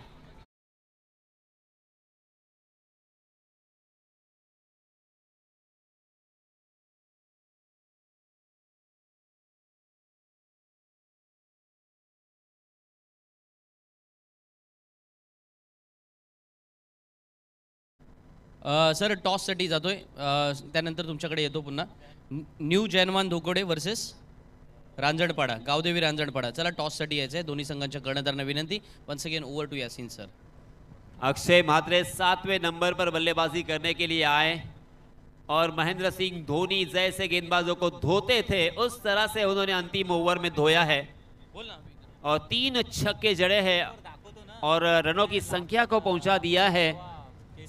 सर टॉससाठी जातोय, त्यानंतर तुमच्याकडे येतो पुन्हा. New Jainwan Dhokode versus Ranjanpada, Gavdevi Ranjanpada. चला टॉससाठी यायचं आहे. दोन्ही संघांच्या कर्णधारांना विनंती. Once again over to Yasin sir. Akshay Mhatre 7वें नंबर पर बल्लेबाजी करने के लिए आए और महेंद्र सिंह धोनी जैसे गेंदबाजों को धोते थे उस तरह से उन्होंने अंतिम ओवर में धोया है और 3 छक्के जड़े हैं और रनों की संख्या को पहुंचा दिया है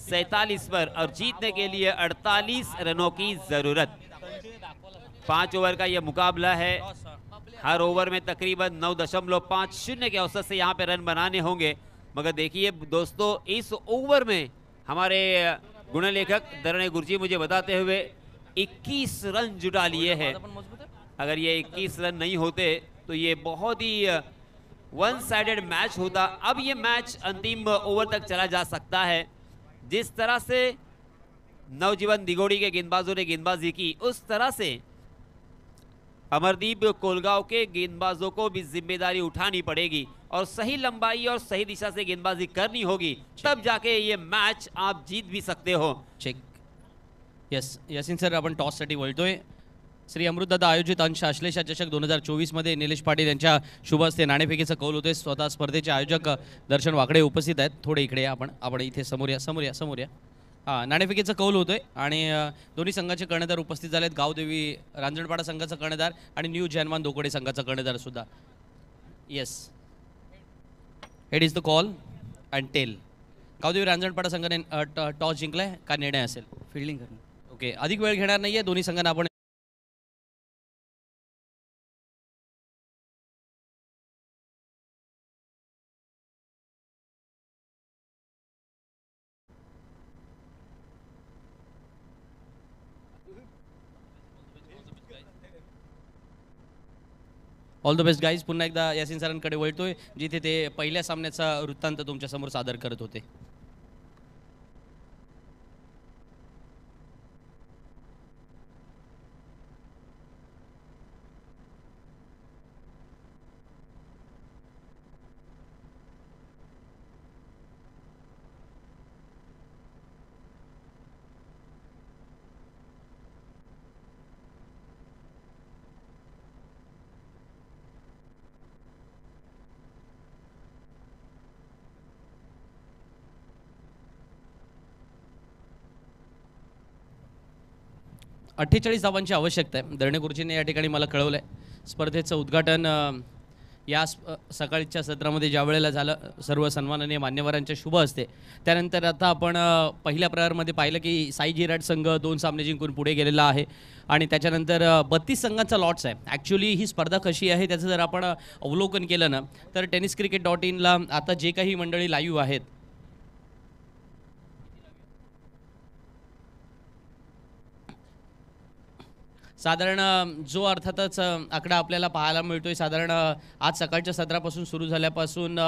47 पर और जीतने के लिए 48 रनों की जरूरत। 5 ओवर का यह मुकाबला है। हर ओवर में तकरीबन 9.50 के औसत से यहाँ पे रन बनाने होंगे। मगर देखिए दोस्तों, इस ओवर में हमारे गुणलेखक दरणे गुरुजी मुझे बताते हुए 21 रन जुटा लिए हैं। अगर ये 21 रन नहीं होते तो ये बहुत ही वन साइडेड मैच होता। अब ये मैच अंतिम ओवर तक चला जा सकता है। जिस तरह से नवजीवन दिगोड़ी के गेंदबाजों ने गेंदबाजी की, उस तरह से अमरदीप कोलगांव के गेंदबाजों को भी जिम्मेदारी उठानी पड़ेगी और सही लंबाई और सही दिशा से गेंदबाजी करनी होगी, तब जाके ये मैच आप जीत भी सकते हो। चेक. यस यासीन सर, आपण टॉससाठी वळतोय. श्री अमृतदादा आयोजित अंश आश्लेषा चषक 2024 मध्ये निलेश पाटील यांच्या शुभ हस्ते नाणेफेकीचं कौल होते. स्वतः स्पर्धेचे आयोजक दर्शन वाकडे उपस्थित आहेत. थोडे इकडे या, आपण इथे समोर या. हां, नाणेफेकीचं कौल होतोय आणि दोन्ही संघाचे कर्णधार उपस्थित झालेत. गावदेवी रांजणपाडा संघाचा कर्णधार आणि न्यू जैनवान धोकोडे संघाचा कर्णधार सुद्धा. Yes, head is the call and tail. Gavdevi Ranjanpada संघाने टॉस जिंकलाय का निर्णय असेल? फिल्डिंग करणं. ओके, अधिक वेळ घेणार नाहीये. दोन्ही संघांना आपण 'ऑल द बेस्ट गाईज'. पुन्हा एकदा यासीन सरांकडे वळतोय, जिथे ते पहिल्या सामन्याचा वृत्तांत तुमच्यासमोर सादर करत होते. अठ्ठेचाळीस धावांची आवश्यकता आहे. दरणे गुरुजींनी या ठिकाणी मला कळवलं आहे. स्पर्धेचं उद्घाटन या सकाळच्या सत्रामध्ये ज्या वेळेला झालं, सर्व सन्माननीय मान्यवरांच्या शुभ हस्ते, त्यानंतर आता आपण पहिल्या प्रहारमध्ये पाहिलं की साई जिराट संघ 2 सामने जिंकून पुढे गेलेला आहे आणि त्याच्यानंतर 32 संघांचा लॉट्स आहे. ॲक्च्युली ही स्पर्धा कशी आहे त्याचं जर आपण अवलोकन केलं ना, तर tenniscricket.in आता जे काही मंडळी लाईव्ह आहेत, साधारण जो अर्थातच आकडा आपल्याला पाहायला मिळतोय, साधारण आज सकाळच्या सत्रापासून सुरू झाल्यापासून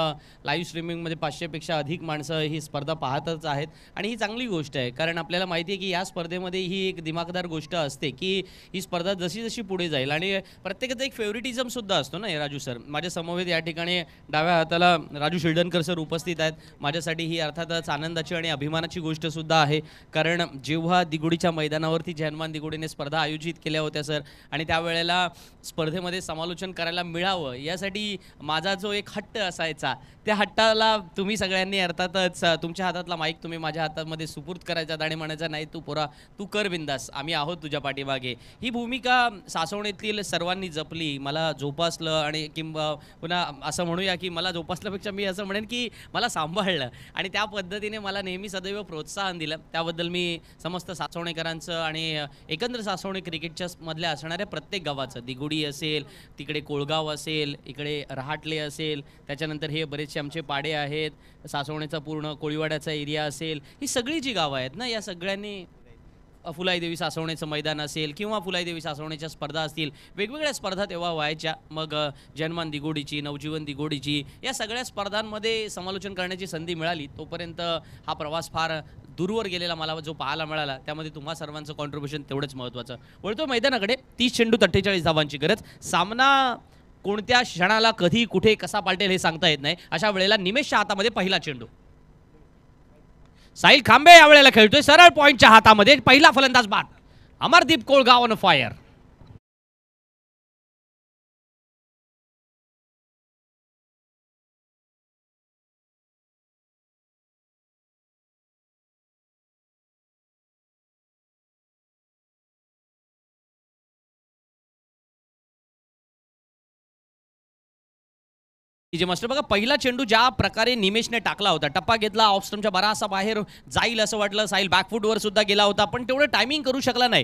लाईव्ह स्ट्रीमिंगमध्ये 500पेक्षा अधिक माणसं ही स्पर्धा पाहतच आहेत आणि ही चांगली गोष्ट आहे. कारण आपल्याला माहिती आहे की या स्पर्धेमध्ये ही एक दिमागदार गोष्ट असते की ही स्पर्धा जशी जशी पुढे जाईल आणि प्रत्येकाचा एक फेवरेटिझमसुद्धा असतो ना. राजू सर माझ्या समवेत या ठिकाणी डाव्या हाताला राजू शिल्डनकर सर उपस्थित आहेत. माझ्यासाठी ही अर्थातच आनंदाची आणि अभिमानाची गोष्टसुद्धा आहे, कारण जेव्हा दिगोडीच्या मैदानावरती जैनवान दिगोडीने स्पर्धा आयोजित केल्या होत्या सर, आणि त्यावेळेला स्पर्धेमध्ये समालोचन करायला मिळावं यासाठी माझा जो एक हट्ट असायचा, त्या हट्टाला तुम्ही सगळ्यांनी अर्थातच तुमच्या हातातला माईक तुम्ही माझ्या हातामध्ये सुपूर्द करायचा आणि म्हणायचा नाही तू पोरा तू कर बिंदास, आम्ही आहोत तुझ्या पाठीमागे. ही भूमिका सासवणीतील सर्वांनी जपली, मला जोपासलं आणि किंवा पुन्हा असं म्हणूया की मला जोपासल्यापेक्षा मी असं म्हणेन की मला सांभाळलं आणि त्या पद्धतीने मला नेहमी सदैव प्रोत्साहन दिलं. त्याबद्दल मी समस्त सासवणेकरांचं आणि एकंदर सासवणे क्रिकेटच्या मधल्या असणाऱ्या प्रत्येक गावाचं, दिगोडी असेल, तिकडे कोळगाव असेल, इकडे रहाटले असेल, त्याच्यानंतर हे बरेचसे आमचे पाडे आहेत, सासवणेचा पूर्ण कोळीवाड्याचा एरिया असेल, ही सगळी जी गावं आहेत ना, या सगळ्यांनी फुलाई देवी सासवण्याचं मैदान असेल किंवा फुलाई देवी सासवण्याच्या स्पर्धा असतील, वेगवेगळ्या स्पर्धा तेव्हा व्हायच्या. मग जन्मान दिगोडीची, नवजीवन दिगोडीची, या सगळ्या स्पर्धांमध्ये समालोचन करण्याची संधी मिळाली. तोपर्यंत हा प्रवास फार दूरवर गेलेला मला जो पाहायला मिळाला, त्यामध्ये तुम्हा सर्वांचं कॉन्ट्रीब्युशन तेवढंच महत्त्वाचं. वळतो मैदानाकडे. 30 चेंडूत 48 धावांची गरज. सामना कोणत्या क्षणाला कधी कुठे कसा पालटेल हे सांगता येत नाही. अशा वेळेला निमेशच्या हातामध्ये पहिला चेंडू. साहिल खांबे यावेळेला खेळतोय सरळ पॉइंटच्या हातामध्ये. पहिला फलंदाज बाद. Amardeep Kolgaon on fire. जे मास्टर बघा, पहिला चेंडू ज्या प्रकारे निमेशने टाकला होता, टप्पा घेतला, ऑफ स्टंपच्या बराचसा बाहेर जाईल असं वाटलं. साहिल बॅकफूटवर सुद्धा गेला होता, पण तेवढं टायमिंग करू शकला नाही.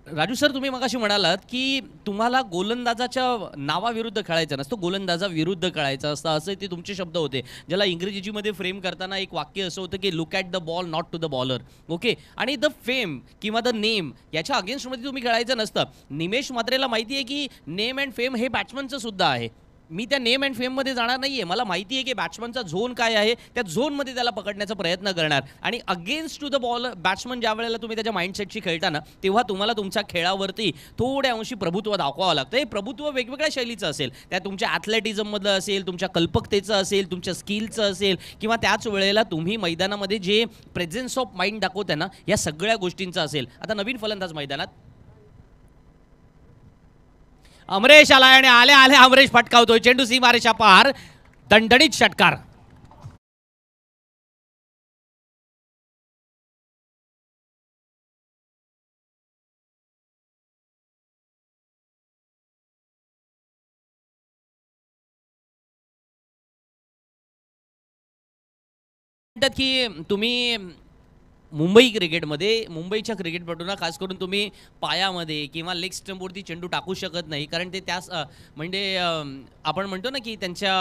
राजू सर, तुम्ही मगाशी म्हणालात की तुम्हाला गोलंदाजाच्या नावाविरुद्ध खेळायचं नसतं, गोलंदाजाविरुद्ध खेळायचं असतं, असे ते तुमचे शब्द होते, ज्याला इंग्रजीमध्ये फ्रेम करताना एक वाक्य असं होतं की look at the ball not to the bowler. Okay, आणि द फेम किंवा द नेम याच्या अगेन्स्टमध्ये तुम्ही खेळायचं नसतं. निमेश मात्रेला माहिती आहे की नेम अँड फेम हे बॅट्समनचं सुद्धा आहे. मी त्या नेम अँड फेममध्ये जाणार नाही आहे. मला माहिती आहे की बॅट्समनचा झोन काय आहे, त्या झोनमध्ये त्याला पकडण्याचा प्रयत्न करणार. आणि against to the ball batsman ज्या वेळेला तुम्ही त्याच्या माइंडसेटशी खेळताना, तेव्हा तुम्हाला तुमच्या खेळावरती थोड्या अंशी प्रभुत्व दाखवावं लागतं. हे प्रभुत्व वेगवेगळ्या शैलीचं असेल, त्या तुमच्या ॲथलेटिझममधलं असेल, तुमच्या कल्पकतेचं असेल, तुमच्या स्किलचं असेल, किंवा त्याच वेळेला तुम्ही मैदानामध्ये जे प्रेझेन्स ऑफ माइंड दाखवता ना, या सगळ्या गोष्टींचं असेल. आता नवीन फलंदाज मैदानात. अमरेश आलाय आणि आले आले अमरेश फटकावतोय चेंडू सीमारेषा पार. दणदणीत षटकार. की तुम्ही मुंबई क्रिकेटमध्ये, मुंबईच्या क्रिकेटपटूंना खास करून तुम्ही पायामध्ये किंवा लेग स्टंपवरती चेंडू टाकू शकत नाही, कारण ते त्यास म्हणजे आपण म्हणतो ना की त्यांच्या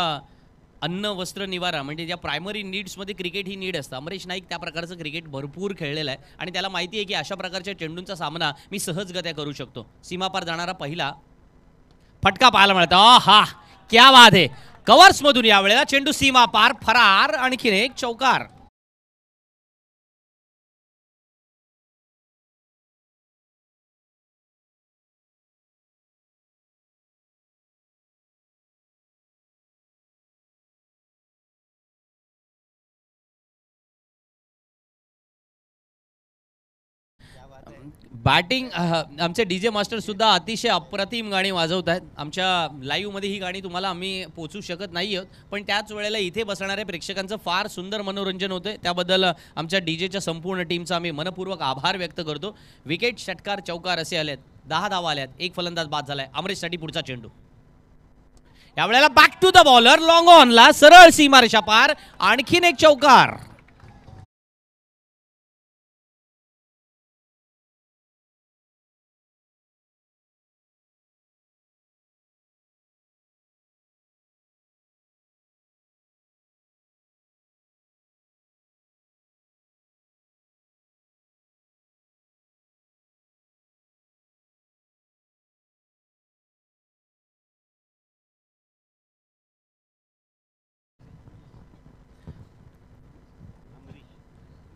अन्न वस्त्र निवारा म्हणजे ज्या प्रायमरी नीड्समध्ये क्रिकेट ही नीड असतं. अमरीश नाईक त्या प्रकारचं क्रिकेट भरपूर खेळलेलं आहे आणि त्याला माहिती आहे की अशा प्रकारच्या चेंडूंचा सामना मी सहजगत्या करू शकतो. सीमापार जाणारा पहिला फटका पाहायला मिळतो. हा क्या बात आहे. कव्हर्समधून यावेळेला चेंडू सीमापार फरार. आणखीन एक चौकार. बॅटिंग आमचे डीजे मास्टर सुद्धा अतिशय अप्रतिम गाणी वाजवत आहेत. आमच्या लाईव्हमध्ये ही गाणी तुम्हाला आम्ही पोचू शकत नाही आहोत, पण त्याच वेळेला इथे बसणाऱ्या प्रेक्षकांचं फार सुंदर मनोरंजन होतं. त्याबद्दल आमच्या डीजेच्या संपूर्ण टीमचा आम्ही मनपूर्वक आभार व्यक्त करतो. विकेट, षटकार, चौकार असे आलेत. 10 धावा आल्यात. एक फलंदाज बाद झालाय. अमरेशसाठी पुढचा चेंडू. यावेळेला back to the bowler. Long ऑनला सरळ सीमारेषा पार. आणखीन एक चौकार.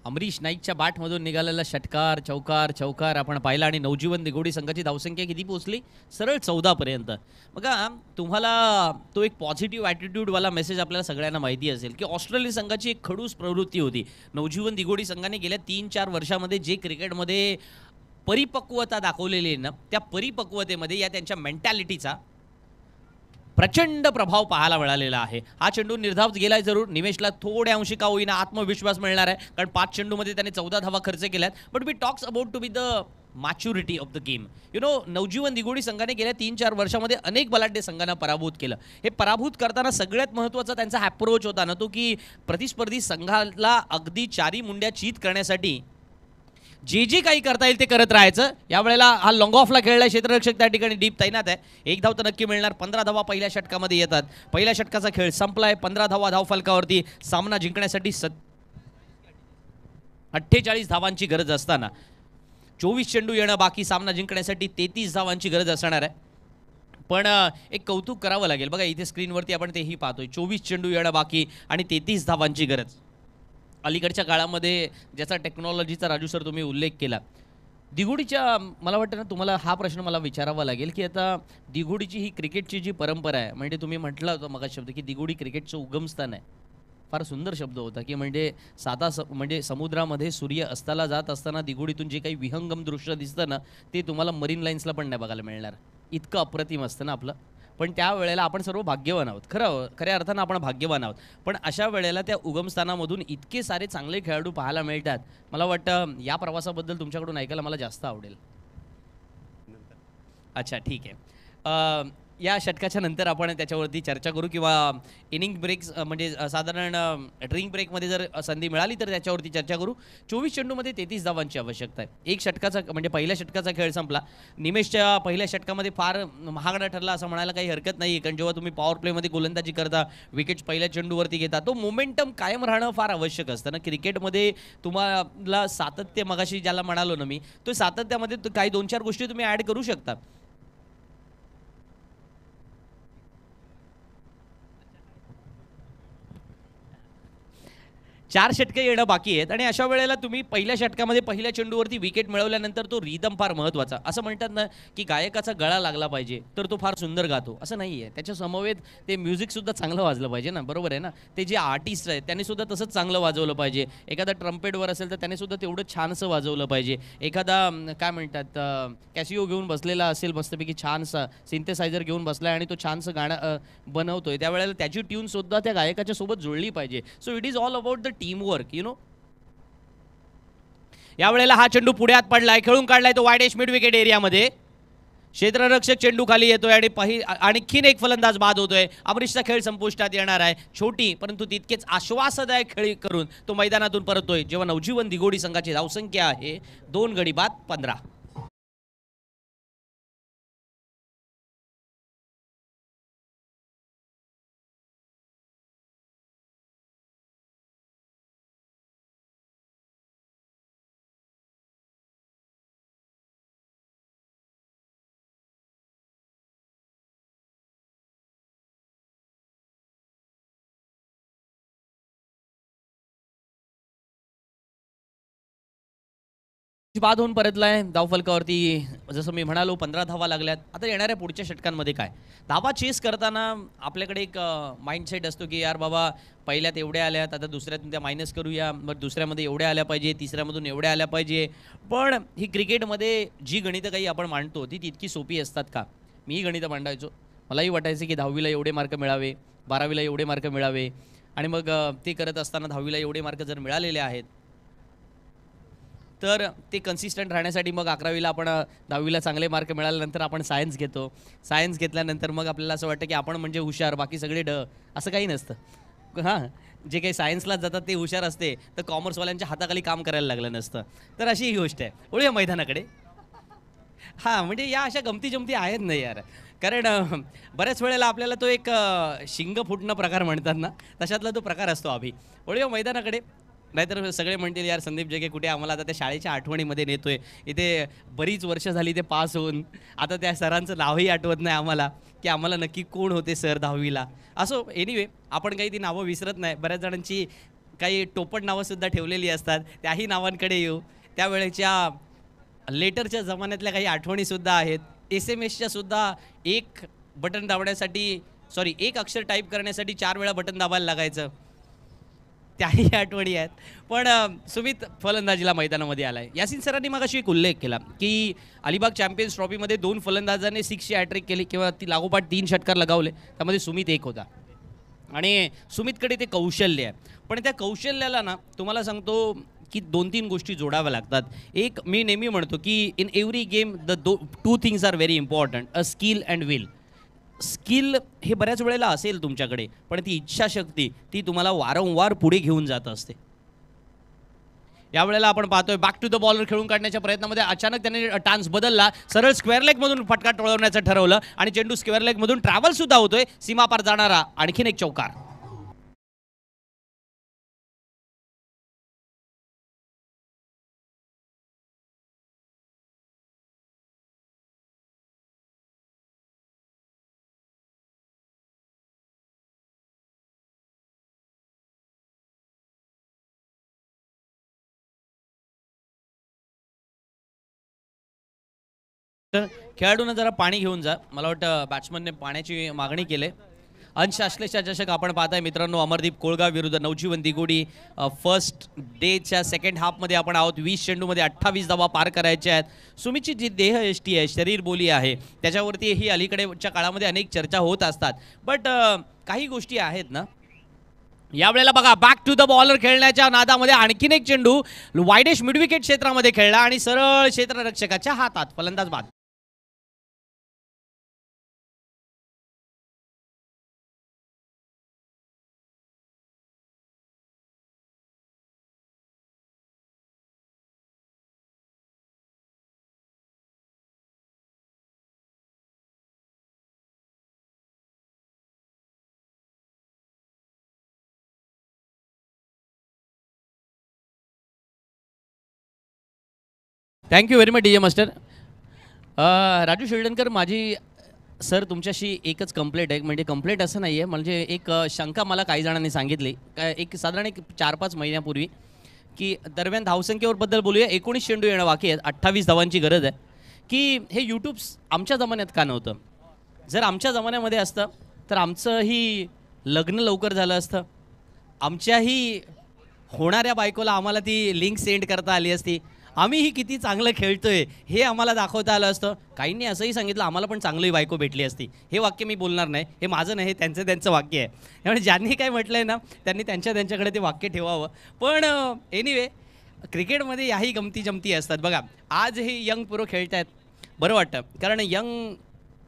अमरीश नाईकच्या बॅटमधून निघालेला षटकार, चौकार, चौकार आपण पाहिला. आणि नवजीवन दिगोडी संघाची धावसंख्या किती पोहोचली? सरळ 14 पर्यंत. बघा, तुम्हाला तो एक पॉझिटिव्ह ॲटिट्यूडवाला मेसेज आपल्याला सगळ्यांना माहिती असेल की ऑस्ट्रेलिया संघाची एक खडूस प्रवृत्ती होती. नवजीवन दिगोडी संघाने गेल्या 3-4 वर्षामध्ये जे क्रिकेटमध्ये परिपक्वता दाखवलेली आहे ना, त्या परिपक्वतेमध्ये या त्यांच्या मेंटॅलिटीचा प्रचंड प्रभाव पाहायला मिळालेला आहे. हा चेंडू निर्धाव गेलाय जरूर. निमेशला थोड्या अंशी का होईना आत्मविश्वास मिळणार आहे, कारण 5 चेंडूमध्ये त्याने 14 धावा खर्च केल्यात. But we talks about to be the maturity of the game. Navjivan Digodi संघाने गेल्या 3-4 वर्षामध्ये अनेक बलाढ्य संघांना पराभूत केलं. हे पराभूत करताना सगळ्यात महत्त्वाचा त्यांचा अप्रोच होता ना, तो की प्रतिस्पर्धी संघाला अगदी 4 मुंड्या चीत करण्यासाठी जे काही करता येईल ते करत राहायचं. यावेळेला हा लॉंग ऑफला खेळलाय क्षेत्ररक्षक त्या ठिकाणी डीप तैनात आहे. 1 धाव तर नक्की मिळणार. 15 धावा पहिल्या षटकामध्ये येतात. पहिल्या षटकाचा खेळ संपलाय. 15 धावा धावफलकावरती. सामना जिंकण्यासाठी 48 धावांची गरज असताना 24 चेंडू येणं बाकी, सामना जिंकण्यासाठी 33 धावांची गरज असणार आहे. पण एक कौतुक करावं लागेल बघा, इथे स्क्रीनवरती आपण तेही पाहतोय, 24 चेंडू येणं बाकी आणि 33 धावांची गरज. अलीकडच्या काळामध्ये ज्याचा टेक्नॉलॉजीचा राजू सर तुम्ही उल्लेख केला, दिघोडीच्या मला वाटतं ना तुम्हाला हा प्रश्न मला विचारावा लागेल की आता दिघोडीची ही क्रिकेटची जी परंपरा आहे, म्हणजे तुम्ही म्हटलं होतं मग शब्द की दिघोडी क्रिकेटचं उगमस्थान आहे. फार सुंदर शब्द होता की म्हणजे म्हणजे समुद्रामध्ये सूर्य अस्ताला जात असताना दिघोडीतून जे काही विहंगम दृश्य दिसतं ना, ते तुम्हाला मरीन लाईन्सला पण नाही बघायला मिळणार. इतकं अप्रतिम असतं ना आपलं. पण त्या वेळेला आपण सर्व भाग्यवान आहोत, खऱ्या अर्थानं आपण भाग्यवान आहोत. पण अशा वेळेला त्या उगमस्थानामधून इतके सारे चांगले खेळाडू पाहायला मिळतात. मला वाटतं या प्रवासाबद्दल तुमच्याकडून ऐकायला मला जास्त आवडेल. अच्छा, ठीक आहे. या षटकाच्या नंतर आपण त्याच्यावरती चर्चा करू किंवा इनिंग ब्रेक्स म्हणजे साधारण ड्रिंक ब्रेकमध्ये जर संधी मिळाली तर त्याच्यावरती चर्चा करू. 24 चेंडूमध्ये 33 धावांची आवश्यकता आहे. एक षटकाचा म्हणजे पहिल्या षटकाचा खेळ संपला. निमेशच्या पहिल्या षटकामध्ये फार महागडा ठरला असं म्हणायला काही हरकत नाही, कारण जेव्हा तुम्ही पॉवर प्लेमध्ये गोलंदाजी करता, विकेट्स पहिल्या चेंडूवरती घेता, तो मोमेंटम कायम राहणं फार आवश्यक असतं ना क्रिकेटमध्ये. तुम्हाला सातत्य, मगाशी ज्याला म्हणालो ना मी, तो सातत्यामध्ये काही 2-4 गोष्टी तुम्ही ॲड करू शकता. 4 षटके येणं बाकी आहेत आणि अशा वेळेला तुम्ही पहिल्या षटकामध्ये पहिल्या चेंडूवरती विकेट मिळवल्यानंतर तो रिदम फार महत्त्वाचा. असं म्हणतात ना की गायकाचा गळा लागला पाहिजे तर तो फार सुंदर गातो, असं नाही आहे. त्याच्या समवेत ते म्युझिकसुद्धा चांगलं वाजलं पाहिजे ना, बरोबर आहे ना. ते जे आर्टिस्ट आहेत त्यांनी सुद्धा तसंच चांगलं वाजवलं पाहिजे. एखादा ट्रम्पेटवर असेल तर त्याने सुद्धा तेवढं छानसं वाजवलं पाहिजे. एखादा काय म्हणतात कॅसिओ घेऊन बसलेला असेल मस्तपैकी छानसा, सिंथेसायझर घेऊन बसलाय आणि तो छानसं गाणं बनवतोय, त्यावेळेला त्याची ट्यूनसुद्धा त्या गायकाच्या सोबत जुळली पाहिजे. So it is all about the teamwork, you know. यावेळेला हा चेंडू पुढे आत पडलाय, खेळून काढलाय तो वाईडेस्ट मिड विकेट एरियामध्ये. क्षेत्ररक्षक चेंडू खाली येतोय आणि आणखीन एक फलंदाज बाद होतोय. अमरीशचा खेळ संपुष्टात येणार आहे. छोटी परंतु तितकेच आश्वासदायक खेळी करून तो मैदानातून परततोय, जेव्हा नवजीवन दिघोडी संघाची धावसंख्या आहे 2 गडी बाद 15. बाद होऊन परतलाय धावफलकावरती. जसं मी म्हणालो 15 धावा लागल्यात. आता येणाऱ्या पुढच्या षटकांमध्ये काय, धावा चेस करताना आपल्याकडे एक माइंडसेट असतो की यार बाबा पहिल्यात एवढ्या आल्यात, आता दुसऱ्यातून त्या मायनस करूया, मग दुसऱ्यामध्ये एवढ्या आल्या पाहिजे, तिसऱ्यामधून एवढ्या आल्या पाहिजे. पण ही क्रिकेटमध्ये जी गणितं काही आपण मांडतो ती तितकी सोपी असतात का? मीही गणितं मांडायचो, मलाही वाटायचं की 10वीला एवढे मार्क मिळावे, 12वीला एवढे मार्क मिळावे, आणि मग ते करत असताना 10वीला एवढे मार्क जर मिळालेले आहेत तर ते कन्सिस्टंट राहण्यासाठी मग 11वीला आपण 10वीला चांगले मार्क मिळाल्यानंतर आपण सायन्स घेतो. सायन्स घेतल्यानंतर मग आपल्याला असं वाटतं की आपण म्हणजे हुशार, बाकी सगळे असं काही नसतं. हां, जे काही सायन्सला जातात ते हुशार असते, तर कॉमर्सवाल्यांच्या हाताखाली काम करायला लागलं नसतं. तर अशी ही गोष्ट आहे. वळूया मैदानाकडे. हां, म्हणजे या अशा गमती जमती आहेत ना यार, कारण बऱ्याच वेळेला आपल्याला तो एक शिंग फुटणं प्रकार म्हणतात ना, तशातला तो प्रकार असतो अभि. वळूया मैदानाकडे. नाहीतर सगळे म्हणतील यार संदीप जगे कुठे आम्हाला आता त्या शाळेच्या आठवणीमध्ये नेतोय. इथे बरीच वर्ष झाली ते पास होऊन, आता त्या सरांचं नावही आठवत नाही आम्हाला की आम्हाला नक्की कोण होते सर 10वीला. असो, एनिवे आपण काही ती नावं विसरत नाही. बऱ्याच जणांची काही टोपण नावंसुद्धा ठेवलेली असतात, त्याही नावांकडे येऊ. त्यावेळेच्या लेटरच्या जमान्यातल्या काही आठवणीसुद्धा आहेत. SMS सुद्धा एक बटन दाबण्यासाठी एक अक्षर टाईप करण्यासाठी 4 वेळा बटन दाबायला लागायचं, त्याही आठवणी आहेत. पण सुमित फलंदाजीला मैदानामध्ये आलाय. यासिन सरांनी मग अशी एक उल्लेख केला की अलिबाग चॅम्पियन्स ट्रॉफीमध्ये 2 फलंदाजांनी 6ची हॅट्रिक केली किंवा ती लागोपाठ 3 षटकार लगावले, त्यामध्ये सुमित एक होता. आणि सुमितकडे ते कौशल्य आहे. पण त्या कौशल्याला ना तुम्हाला सांगतो की 2-3 गोष्टी जोडाव्या लागतात. एक मी नेहमी म्हणतो की in every game the 2 things are very important, a skill and will. Skill हे बऱ्याच वेळेला असेल तुमच्याकडे, पण ती इच्छाशक्ती ती तुम्हाला वारंवार पुढे घेऊन जात असते. यावेळेला आपण पाहतोय बॅक टू द बॉलर खेळून काढण्याच्या प्रयत्नामध्ये अचानक त्याने टान्स बदलला, सरळ स्क्वेअर लेगमधून फटका टोळवण्याचं ठरवलं आणि चेंडू स्क्वेअर लेगमधून ट्रॅव्हल सुद्धा होतोय. सीमापार जाणारा आणखीन एक चौकार. तर खेळाडूंना जरा पाणी घेऊन जा. मला वाटतं बॅट्समनने पाण्याची मागणी केली. अंश आश्लेषा चषक आपण पाहताय मित्रांनो, अमरदीप कोळगाव विरुद्ध नवजीवन दिगोडी. फर्स्ट डेच्या सेकंड हाफमध्ये आपण आहोत. 20 चेंडूमध्ये 28 धावा पार करायच्या आहेत. सुमितची जी देहयष्टी आहे, शरीर बोली आहे, त्याच्यावरती ही अलीकडेच्या काळामध्ये अनेक चर्चा होत असतात. बट काही गोष्टी आहेत ना, यावेळेला बघा बॅक टू द बॉलर खेळण्याच्या नादामध्ये आणखीन एक चेंडू वायडेश मिडविकेट क्षेत्रामध्ये खेळला आणि सरळ क्षेत्ररक्षकाच्या हातात, फलंदाज बाद. Thank you very much DJ master. Raju Shildankar, माझी सर तुमच्याशी एकच कंप्लेंट आहे. म्हणजे कंप्लेंट असं नाही आहे, म्हणजे एक शंका मला काही जणांनी सांगितली काय एक साधारण 4-5 महिन्यापूर्वी, की दरम्यान धावसंख्येबद्दल बोलूया. 19 चेंडू येणं बाकी आहेत, 28 धावांची गरज आहे. की हे यूट्यूब आमच्या जमान्यात का नव्हतं? जर आमच्या जमान्यामध्ये असतं तर आमचंही लग्न लवकर झालं असतं, आमच्याही होणाऱ्या बायकोला आम्हाला ती लिंक सेंड करता आली असती, आम्हीही किती चांगलं खेळतोय हे आम्हाला दाखवता आलं असतं. काहींनी असंही सांगितलं आम्हाला पण चांगली बायको भेटली असती. हे वाक्य मी बोलणार नाही, हे माझं नाही, हे त्यांचं वाक्य आहे. त्यामुळे ज्यांनी काय म्हटलं आहे ना, त्यांनी त्यांच्याकडे ते वाक्य ठेवावं. पण एनिवे, क्रिकेटमध्ये याही गमती जमती असतात. बघा आज हे यंग प्रो खेळत आहेत, बरं वाटतं, कारण यंग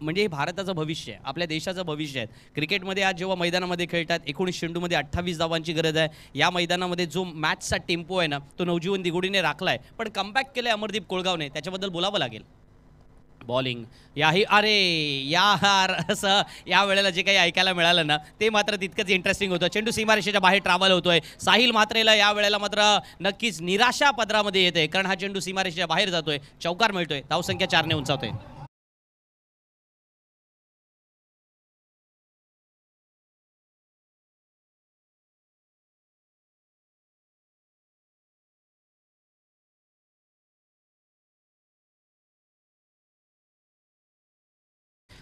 म्हणजे हे भारताचं भविष्य आहे, आपल्या देशाचं भविष्य आहे. क्रिकेटमध्ये आज जेव्हा मैदानामध्ये खेळतात, 19 चेंडूमध्ये 28 धावांची गरज आहे. या मैदानामध्ये जो मॅचचा टेम्पो आहे ना, तो नवजीवन दिगोडीने राखला आहे, पण कमबॅक केलं आहे अमरदीप कोळगावने, त्याच्याबद्दल बोलावं लागेल. बॉलिंग याही अरे यार, असं या वेळेला जे काही ऐकायला मिळालं ना, ते मात्र तितकंच इंटरेस्टिंग होतं. चेंडू सीमारेषेच्या बाहेर ट्रॅव्हल होतोय. साहिल म्हात्रेला या वेळेला मात्र नक्कीच निराशा पदरामध्ये येते, कारण हा चेंडू सीमारेषेच्या बाहेर जातोय, चौकार मिळतोय, धावसंख्या 4ने उंचावतोय.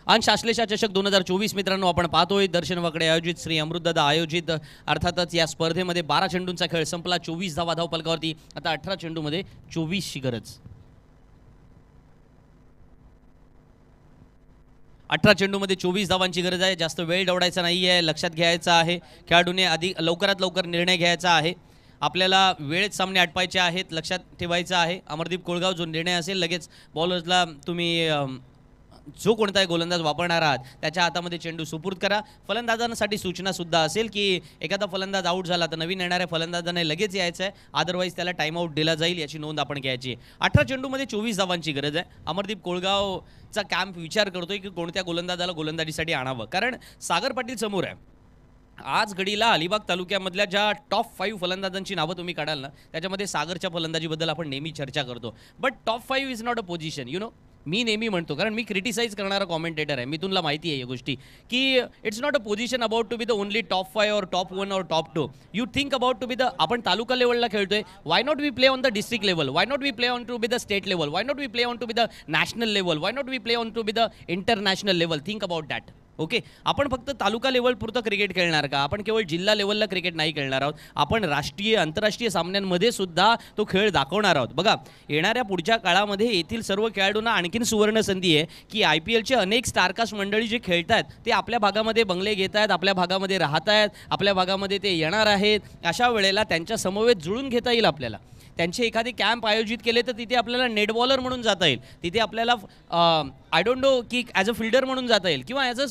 अंश आश्लेषा चषक 2024 मित्रांनो आपण पाहतोय. दर्शन वाकडे आयोजित, श्री अमृतदादा आयोजित. अर्थातच या स्पर्धेमध्ये 12 चेंडूंचा खेळ संपला. 24 धावा धावफलकावरती. आता 18 चेंडूमध्ये 24ची गरज. 18 चेंडूमध्ये 24 धावांची गरज आहे. जास्त वेळ दौडायचा नाही आहे, लक्षात घ्यायचं आहे. खेळाडूने लवकरात लवकर निर्णय घ्यायचा आहे. आपल्याला वेळेत सामने आटपायचे आहेत, लक्षात ठेवायचं आहे. अमरदीप कोळगाव जो निर्णय असेल, लगेच बॉलर्सला तुम्ही जो कोणताही गोलंदाज वापरणार आहात त्याच्या हातामध्ये चेंडू सुपूर्द करा. फलंदाजांसाठी सूचना सुद्धा असेल की एखादा फलंदाज आऊट झाला तर नवीन येणाऱ्या फलंदाजाने लगेच यायचं आहे, अदरवाईज त्याला टाइम आऊट दिला जाईल, याची नोंद आपण घ्यायची. 18 चेंडूमध्ये 24 धावांची गरज आहे. अमरदीप कोळगावचा कॅम्प विचार करतोय की कोणत्या गोलंदाजाला गोलंदाजीसाठी आणावं, कारण सागर पाटील समोर आहे. आज घडीला अलिबाग तालुक्यामधल्या ज्या टॉप 5 फलंदाजांची नावं तुम्ही काढाल ना, त्याच्यामध्ये सागरच्या फलंदाजीबद्दल आपण नेहमी चर्चा करतो. But top 5 is not a position, you know. मी नेहमी म्हणतो, कारण मी क्रिटिसाइज करणारा कॉमेंटेटर आहे, मिथुनला माहिती आहे या गोष्टी, की it's not a position about to be the only top 5 or top 1 or top 2. You think about to be the, आपण तालुका लेवलला खेळतोय, why not we play on the district level, why not we play on to be the state level, why not we play on to be the national level, why not we play on to be the international level. Think about that. Okay, आपण फक्त तालुका level पुरतं cricket खेळणार का? आपण केवळ जिल्हा लेवलला cricket नाही खेळणार आहोत, आपण राष्ट्रीय आंतरराष्ट्रीय सामन्यांमध्ये सुद्धा तो खेळ दाखवणार आहोत. बघा, येणाऱ्या पुढच्या काळामध्ये येथील सर्व खेळाडूंना आणखीन सुवर्ण संधी आहे की IPLचे अनेक स्टारकास्ट मंडळी जे खेळत आहेत ते आपल्या भागामध्ये बंगले घेत आहेत, आपल्या भागामध्ये राहत आहेत, आपल्या भागामध्ये ते येणार आहेत. अशा वेळेला त्यांच्या समवेत जुळून घेता येईल आपल्याला. त्यांचे एखादे कॅम्प आयोजित केले तर तिथे आपल्याला नेट बॉलर म्हणून जाता येईल, तिथे आपल्याला आय डोंट नो की ॲज अ फिल्डर म्हणून जाता येईल किंवा ॲज अ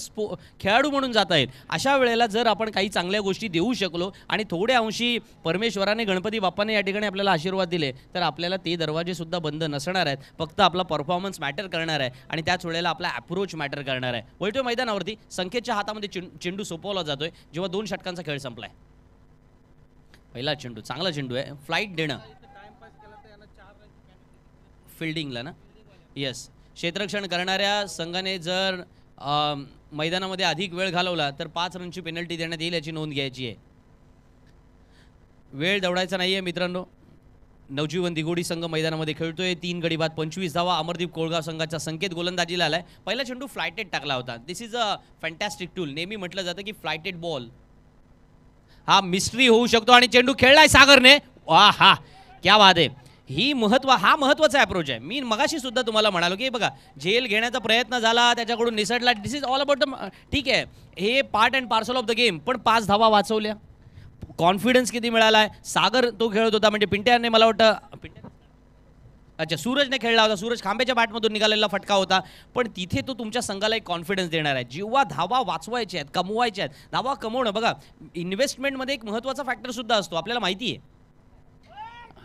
खेळाडू म्हणून जाता येईल. अशा वेळेला जर आपण काही चांगल्या गोष्टी देऊ शकलो आणि थोड्या अंशी परमेश्वराने, गणपती बाप्पाने या ठिकाणी आपल्याला आशीर्वाद दिले, तर आपल्याला ते दरवाजेसुद्धा बंद नसणार आहेत. फक्त आपला परफॉर्मन्स मॅटर करणार आहे आणि त्याच वेळेला आपला अप्रोच मॅटर करणार आहे. वळतोय मैदानावरती, संकेतच्या हातामध्ये चेंडू सोपवला जातोय जेव्हा 2 षटकांचा खेळ संपलाय. पहिला चेंडू, चांगला चेंडू आहे, फ्लाईट देणं फिल्डिंगला ना. येस, क्षेत्ररक्षण करणाऱ्या संघाने जर मैदानामध्ये अधिक वेळ घालवला तर 5 रनची पेनल्टी देण्यात येईल, याची नोंद घ्यायची आहे. वेळ दौडायचा नाही आहे मित्रांनो, नवजीवन दिगोडी संघ मैदानामध्ये खेळतोय. 3 गडी बाद 25 धावा. अमरदीप कोळगाव संघाचा संकेत गोलंदाजीला आलाय. पहिला चेंडू फ्लायटेड टाकला होता. दिस इज अ फॅन्टॅस्टिक टूल. नेहमी म्हटलं जातं की फ्लायटेड बॉल हा मिस्ट्री होऊ शकतो आणि चेंडू खेळलाय सागरने. वा हा क्या बात आहे. हा महत्वाचा अप्रोच आहे. मी मगाशी सुद्धा तुम्हाला म्हणालो की बघा झेल घेण्याचा प्रयत्न झाला त्याच्याकडून निसटला. दिस इज ऑल अबाउट द ठीक आहे हे part and parcel of the game. पण 5 धावा वाचवल्या. कॉन्फिडन्स किती मिळालाय. सागर तो खेळत होता म्हणजे पिंट्याने मला वाटतं अच्छा सूरजने खेळला होता. सूरज खांब्याच्या बॅटमधून निघालेला फटका होता. पण तिथे तो तुमच्या संघाला एक कॉन्फिडन्स देणार आहे. जेव्हा धावा वाचवायच्या आहेत कमवायच्या आहेत. धावा कमवणं बघा इन्व्हेस्टमेंटमध्ये एक महत्त्वाचा फॅक्टर सुद्धा असतो आपल्याला माहिती आहे.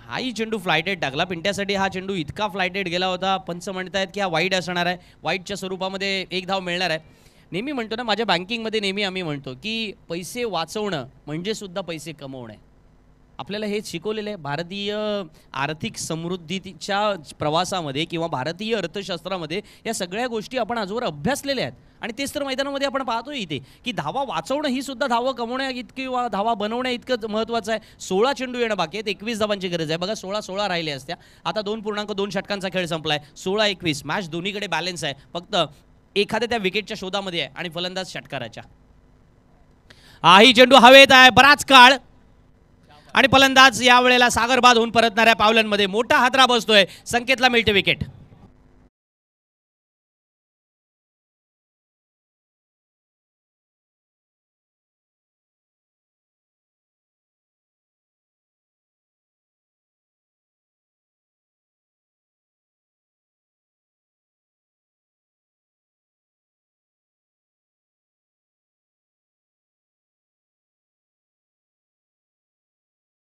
हाही चेंडू फ्लायटेड टाकला. पिंट्यासाठी हा चेंडू इतका फ्लायटेड गेला होता. पंच म्हणतायत की हा वाईड असणार आहे. वाईडच्या स्वरूपामध्ये 1 धाव मिळणार आहे. नेहमी म्हणतो ना माझ्या बँकिंगमध्ये नेहमी आम्ही म्हणतो की पैसे वाचवणं म्हणजे सुद्धा पैसे कमवणं आहे. आपल्याला हेच शिकवलेलं आहे. भारतीय आर्थिक समृद्धीच्या प्रवासामध्ये किंवा भारतीय अर्थशास्त्रामध्ये या सगळ्या गोष्टी आपण आजवर अभ्यासलेल्या आहेत. आणि तेच तर मैदानामध्ये आपण पाहतोय इथे की धावा वाचवणं ही सुद्धा धावा कमवण्या इतकी धावा बनवण्या इतकं महत्त्वाचं आहे. 16 चेंडू येणं बाकी आहेत. 21 धावांची गरज आहे. बघा 16 राहिले असत्या. आता 2.2 षटकांचा खेळ संपलाय. 16-21 मॅच दोन्हीकडे बॅलन्स आहे. फक्त एखाद्या त्या विकेटच्या शोधामध्ये आहे आणि फलंदाज षटकाराच्या. हाही चेंडू हवेत आहे बराच काळ आणि फलंदाज यावेळेला सागर बाद होऊन परतणाऱ्या पावलांमध्ये मोठा हादरा बसतोय. संकेतला मिळते विकेट.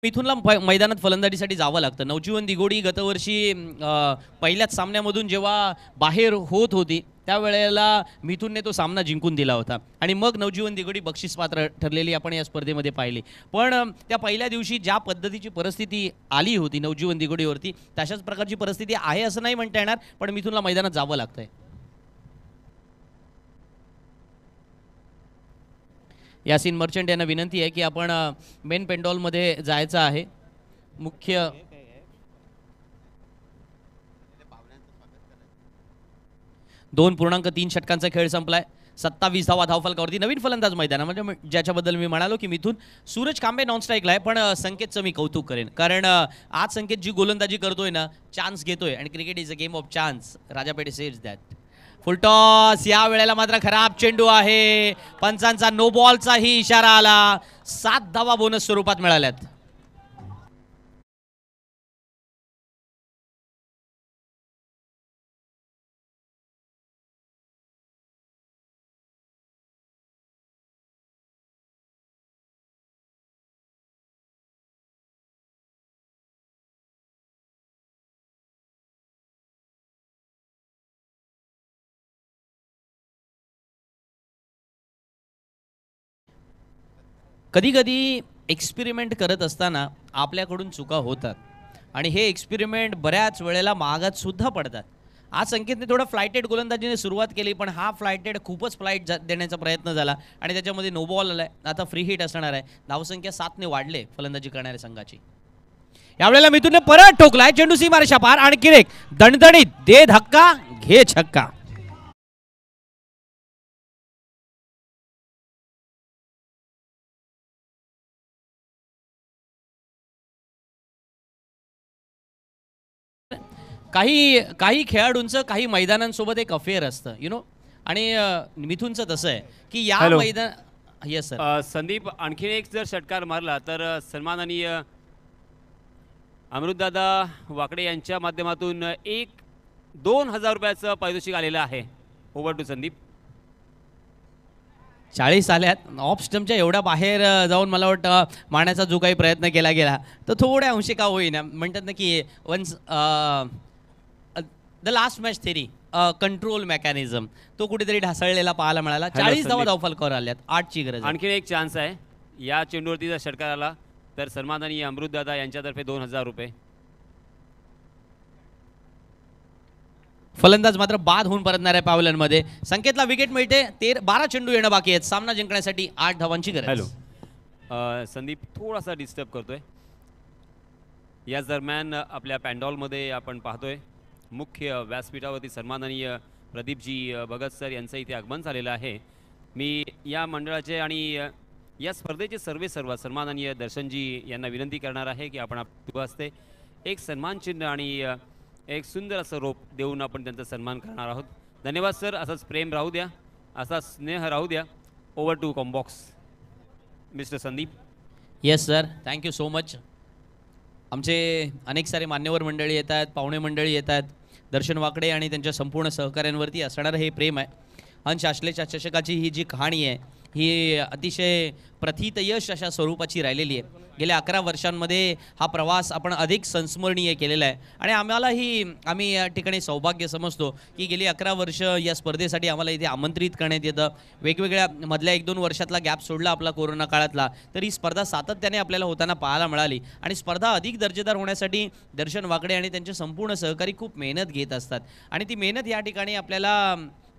मिथुनला मैदानात फलंदाजीसाठी जावं लागतं. नवजीवन दिगोडी गतवर्षी पहिल्याच सामन्यामधून जेव्हा बाहेर होत होती त्यावेळेला मिथुनने तो सामना जिंकून दिला होता आणि मग नवजीवन दिगोडी बक्षीसपात्र ठरलेली आपण या स्पर्धेमध्ये पाहिली. पण त्या पहिल्या दिवशी ज्या पद्धतीची परिस्थिती आली होती नवजीवन दिगोडीवरती तशाच प्रकारची परिस्थिती आहे असं नाही म्हणता येणार. पण मिथुनला मैदानात जावं लागतंय. यासिन मर्चंट यांना विनंती आहे की आपण मेन पेंडॉलमध्ये जायचं आहे. मुख्य 2.3 षटकांचा खेळ संपलाय. 27 धावा धावफलकावरती. नवीन फलंदाज मैदानामध्ये म्हणजे ज्याच्याबद्दल मी म्हणालो की मिथून. सूरज कांबे नॉन स्ट्राईकला आहे. पण संकेतचं मी कौतुक करेन कारण आज संकेत जी गोलंदाजी करतोय ना चान्स घेतोय आणि cricket is a game of chance. Rajapethe says that. Full toss या वेळेला मात्र खराब चेंडू आहे. पंचांचा नो बॉलचाही इशारा आला. 7 धावा बोनस स्वरूपात मिळाल्यात. कधी कधी एक्सपेरिमेंट करत असताना आपल्याकडून चुका होतात आणि हे एक्सपेरिमेंट बऱ्याच वेळेला महागात सुद्धा पडतात. आज संकेतने थोडा फ्लायटेड गोलंदाजीने सुरुवात केली पण हा फ्लायटेड खूपच फ्लाईट देण्याचा प्रयत्न झाला आणि त्याच्यामध्ये नो बॉल आलाय. आता फ्री हिट असणार आहे. धावसंख्या 7 ने वाढले फलंदाजी करणाऱ्या संघाची. यावेळेला मिथुनने परत ठोकलाय. चेंडू सीमारेषा पार. आणखी एक दणदणीत दे धक्का घे छक्का. काही खेळाडूंचं काही मैदानांसोबत एक अफेअर असतं यु नो आणि मिथुनचं तसं आहे की या मैदान येस सर. संदीप आणखीन एक जर षटकार मारला तर सन्माननीय अमृतदादा वाकडे यांच्या माध्यमातून 2,000 रुपयाचं पारितोषिक आलेलं आहे. Over to Sandeep. 40 आल्यात. ऑफ स्टंपच्या एवढ्या बाहेर जाऊन मला वाटतं मारण्याचा जो काही प्रयत्न केला गेला तो थोड्या अंशी का होईना. म्हणतात ना की once the last match their control mechanism तो कुठेतरी ढासळलेला पाहायला मिळाला. 40 धावा धावफलकावर आल्यात. 8ची गरज. आणखीन एक चान्स आहे. या चेंडूवरती जर षटकार आला तर सन्माननीय अमृतदादा यांच्यातर्फे 2,000 रुपये. फलंदाज मात्र बाद होऊन परतणाऱ्या पावलांमध्ये. संकेतला विकेट मिळते. 12 चेंडू येणं बाकी आहेत. सामना जिंकण्यासाठी 8 धावांची गरज. हॅलो संदीप थोडासा डिस्टर्ब करतोय. याच दरम्यान आपल्या पॅन्डॉलमध्ये आपण पाहतोय मुख्य व्यासपीठावरती सन्माननीय प्रदीपजी भगत सर यांचं इथे आगमन झालेलं आहे. मी या मंडळाचे आणि या स्पर्धेचे सर्व सन्माननीय दर्शनजी यांना विनंती करणार आहे की आपण आपल्या हस्ते एक सन्मान चिन्ह आणि एक सुंदर असं रोप देऊन आपण त्यांचा सन्मान करणार आहोत. धन्यवाद सर. असाच प्रेम राहू द्या, असा स्नेह राहू द्या. Over to combox mister Sandeep. Yes sir, thank you so much. आमचे अनेक सारे मान्यवर मंडळी येत आहेत, पाहुणे मंडळी येत आहेत. दर्शन वाकडे आणि त्यांच्या संपूर्ण सहकाऱ्यांवरती असणारं हे प्रेम आहे. अंश आश्लेच्या चषकाची ही जी कहाणी आहे ही अतिशय प्रथित यश अशा स्वरूपाची राहिलेली आहे. गेल्या 11 वर्षांमध्ये हा प्रवास आपण अधिक संस्मरणीय केलेला आहे आणि आम्ही या ठिकाणी सौभाग्य समजतो की गेली 11 वर्ष या स्पर्धेसाठी आम्हाला इथे आमंत्रित करण्यात येतं. वेगवेगळ्या मधल्या 1-2 वर्षातला गॅप सोडला आपला कोरोना काळातला, तर ही स्पर्धा सातत्याने आपल्याला होताना पाहायला मिळाली आणि स्पर्धा अधिक दर्जेदार होण्यासाठी दर्शन वाकडे आणि त्यांचे संपूर्ण सहकारी खूप मेहनत घेत असतात आणि ती मेहनत या ठिकाणी आपल्याला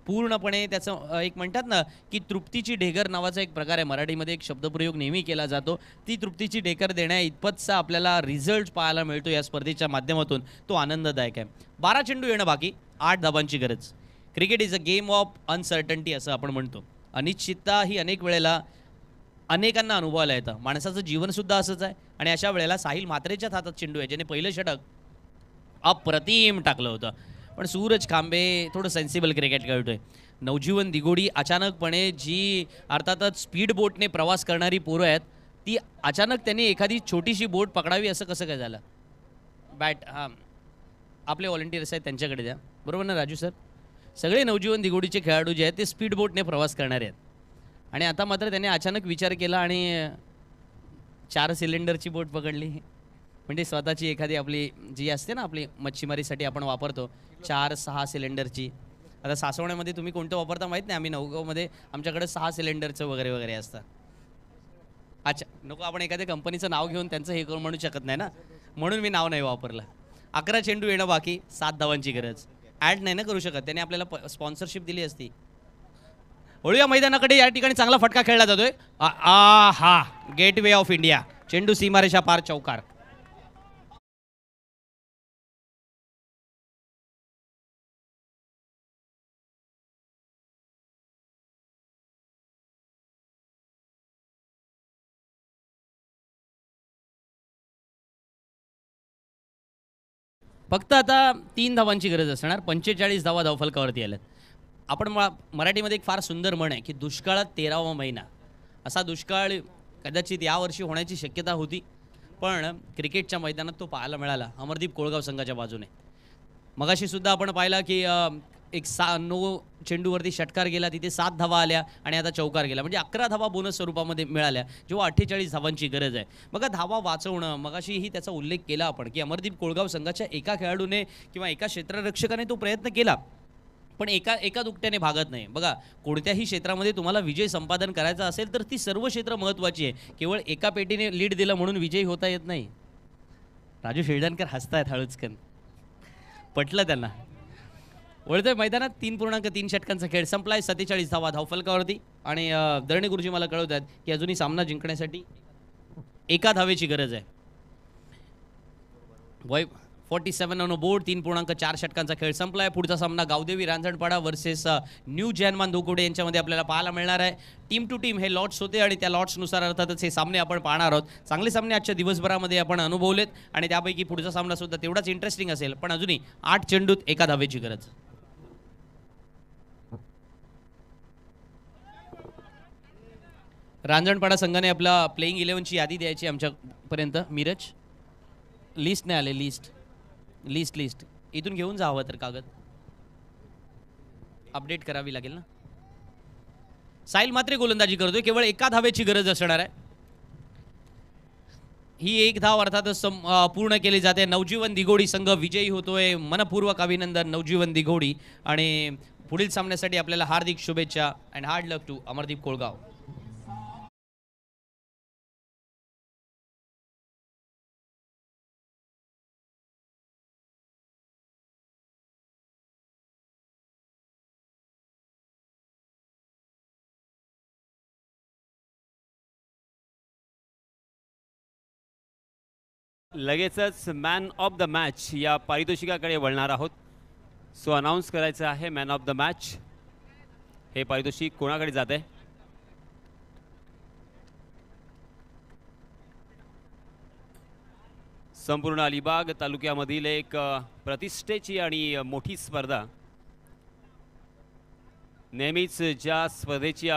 पूर्णपणे त्याचं एक म्हणतात ना की तृप्तीची ढेकर नावाचा एक प्रकार आहे. मराठीमध्ये एक शब्दप्रयोग नेहमी केला जातो. ती तृप्तीची ढेकर देण्या इतपतचा आपल्याला रिझल्ट पाहायला मिळतो या स्पर्धेच्या माध्यमातून. तो आनंददायक आहे. 12 चेंडू येणं बाकी, 8 धाबांची गरज. Cricket is a game of uncertainty असं आपण म्हणतो. अनिश्चितता ही अनेक वेळेला अनेकांना अनुभवायला येतं. माणसाचं जीवनसुद्धा असंच आहे आणि अशा वेळेला साहिल म्हात्रेच्याच हातात चेंडू आहे, ज्याने पहिलं षटक अप्रतिम टाकलं होतं. पण सूरज खांबे थोडं सेन्सिबल क्रिकेट खेळतोय. नवजीवन दिघोडी अचानकपणे जी अर्थातच स्पीड बोटने प्रवास करणारी पोरं आहेत, ती अचानक त्यांनी एखादी छोटीशी बोट पकडावी असं कसं काय झालं? बॅट आपले व्हॉलंटियर्स आहेत त्यांच्याकडे द्या. बरोबर ना राजू सर? सगळे नवजीवन दिघोडीचे खेळाडू जे आहेत ते स्पीड बोटने प्रवास करणारे आहेत आणि आता मात्र त्यांनी अचानक विचार केला आणि 4 सिलेंडरची बोट पकडली. म्हणजे स्वतःची एखादी आपली जी असते ना आपली मच्छीमारीसाठी आपण वापरतो 4-6 सिलेंडरची. आता सासवण्यामध्ये तुम्ही कोणतं वापरता माहीत नाही, आम्ही नवगावमध्ये आमच्याकडे 6 सिलेंडरचं वगैरे वगैरे असतं. अच्छा, नको आपण एखाद्या कंपनीचं नाव घेऊन त्यांचं हे करून म्हणू शकत नाही ना, म्हणून मी नाव नाही वापरलं. 11 चेंडू येणं बाकी, 7 धावांची गरज. ॲड नाही ना करू शकत, त्याने आपल्याला स्पॉन्सरशिप दिली असती. होळूया मैदानाकडे या ठिकाणी चांगला फटका खेळला जातोय. हा गेटवे ऑफ इंडिया. चेंडू सीमारेषा पार, चौकार. फक्त आता 3 धावांची गरज असणार. 45 धावा धावफलकावरती आल्यात. आपण मराठीमध्ये एक फार सुंदर म्हण आहे की दुष्काळात 13वा महिना. असा दुष्काळ कदाचित यावर्षी होण्याची शक्यता होती, पण क्रिकेटच्या मैदानात तो पाहायला मिळाला अमरदीप कोळगाव संघाच्या बाजूने. मगाशी सुद्धा आपण पाहिला की एक 9 चेंडूवरती षटकार गेला, तिथे 7 धावा आल्या आणि आता चौकार गेला, म्हणजे 11 धावा बोनस स्वरूपामध्ये मिळाल्या, जेव्हा 48 धावांची गरज आहे. बघा धावा वाचवणं, मगाशीही त्याचा उल्लेख केला आपण की अमरदीप कोळगाव संघाच्या एका खेळाडूने किंवा एका क्षेत्ररक्षकाने तो प्रयत्न केला, पण एका दुकट्याने भागत नाही. बघा कोणत्याही क्षेत्रामध्ये तुम्हाला विजय संपादन करायचा असेल तर ती सर्व क्षेत्र महत्त्वाची आहे. केवळ एका पेटीने लीड दिलं म्हणून विजयी होता येत नाही. राजू शेळदानकर हसतायत हळूचकन, पटलं त्यांना. वळतोय मैदानात 3.3 षटकांचा खेळ संपलाय. 47 धावा धावफलकावरती आणि दरणे गुरुजी मला कळवत आहेत की अजूनही सामना जिंकण्यासाठी 1 धावेची गरज आहे. 47 ऑन बोर्ड. 3.4 षटकांचा खेळ संपलाय. पुढचा सामना गावदेवी रांजणपाडा वर्सेस न्यू जॅनमान धोकोडे यांच्यामध्ये आपल्याला पाहायला मिळणार आहे. टीम टू टीम हे लॉट्स होते आणि त्या लॉट्सनुसार अर्थातच हे सामने आपण पाहणार आहोत. चांगले सामने आजच्या दिवसभरामध्ये आपण अनुभवलेत आणि त्यापैकी पुढचा सामना सुद्धा तेवढाच इंटरेस्टिंग असेल. पण अजूनही 8 चेंडूत 1 धावेची गरज. रांजणपाडा संघाने आपला प्लेइंग 11ची यादी द्यायची आमच्यापर्यंत. मिरज लिस्ट नाही आले. लिस्ट इथून घेऊन जा हवं तर कागद अपडेट करावी लागेल ना. साहिल मात्रे गोलंदाजी करतोय. केवळ 1 धावेची गरज असणार आहे. ही 1 धाव अर्थातच पूर्ण केली जाते. नवजीवन दिघोडी संघ विजयी होतोय. मनपूर्वक अभिनंदन नवजीवन दिघोडी आणि पुढील सामन्यासाठी आपल्याला हार्दिक शुभेच्छा and hard luck to Amardeep Kolgaon. लगेचच मॅन ऑफ द मॅच या पारितोषिकाकडे वळणार आहोत. सो अनाऊन्स करायचं आहे मॅन ऑफ द मॅच. हे पारितोषिक कोणाकडे जात आहे? संपूर्ण अलिबाग तालुक्यामधील एक प्रतिष्ठेची आणि मोठी स्पर्धा. नेहमीच ज्या स्पर्धेची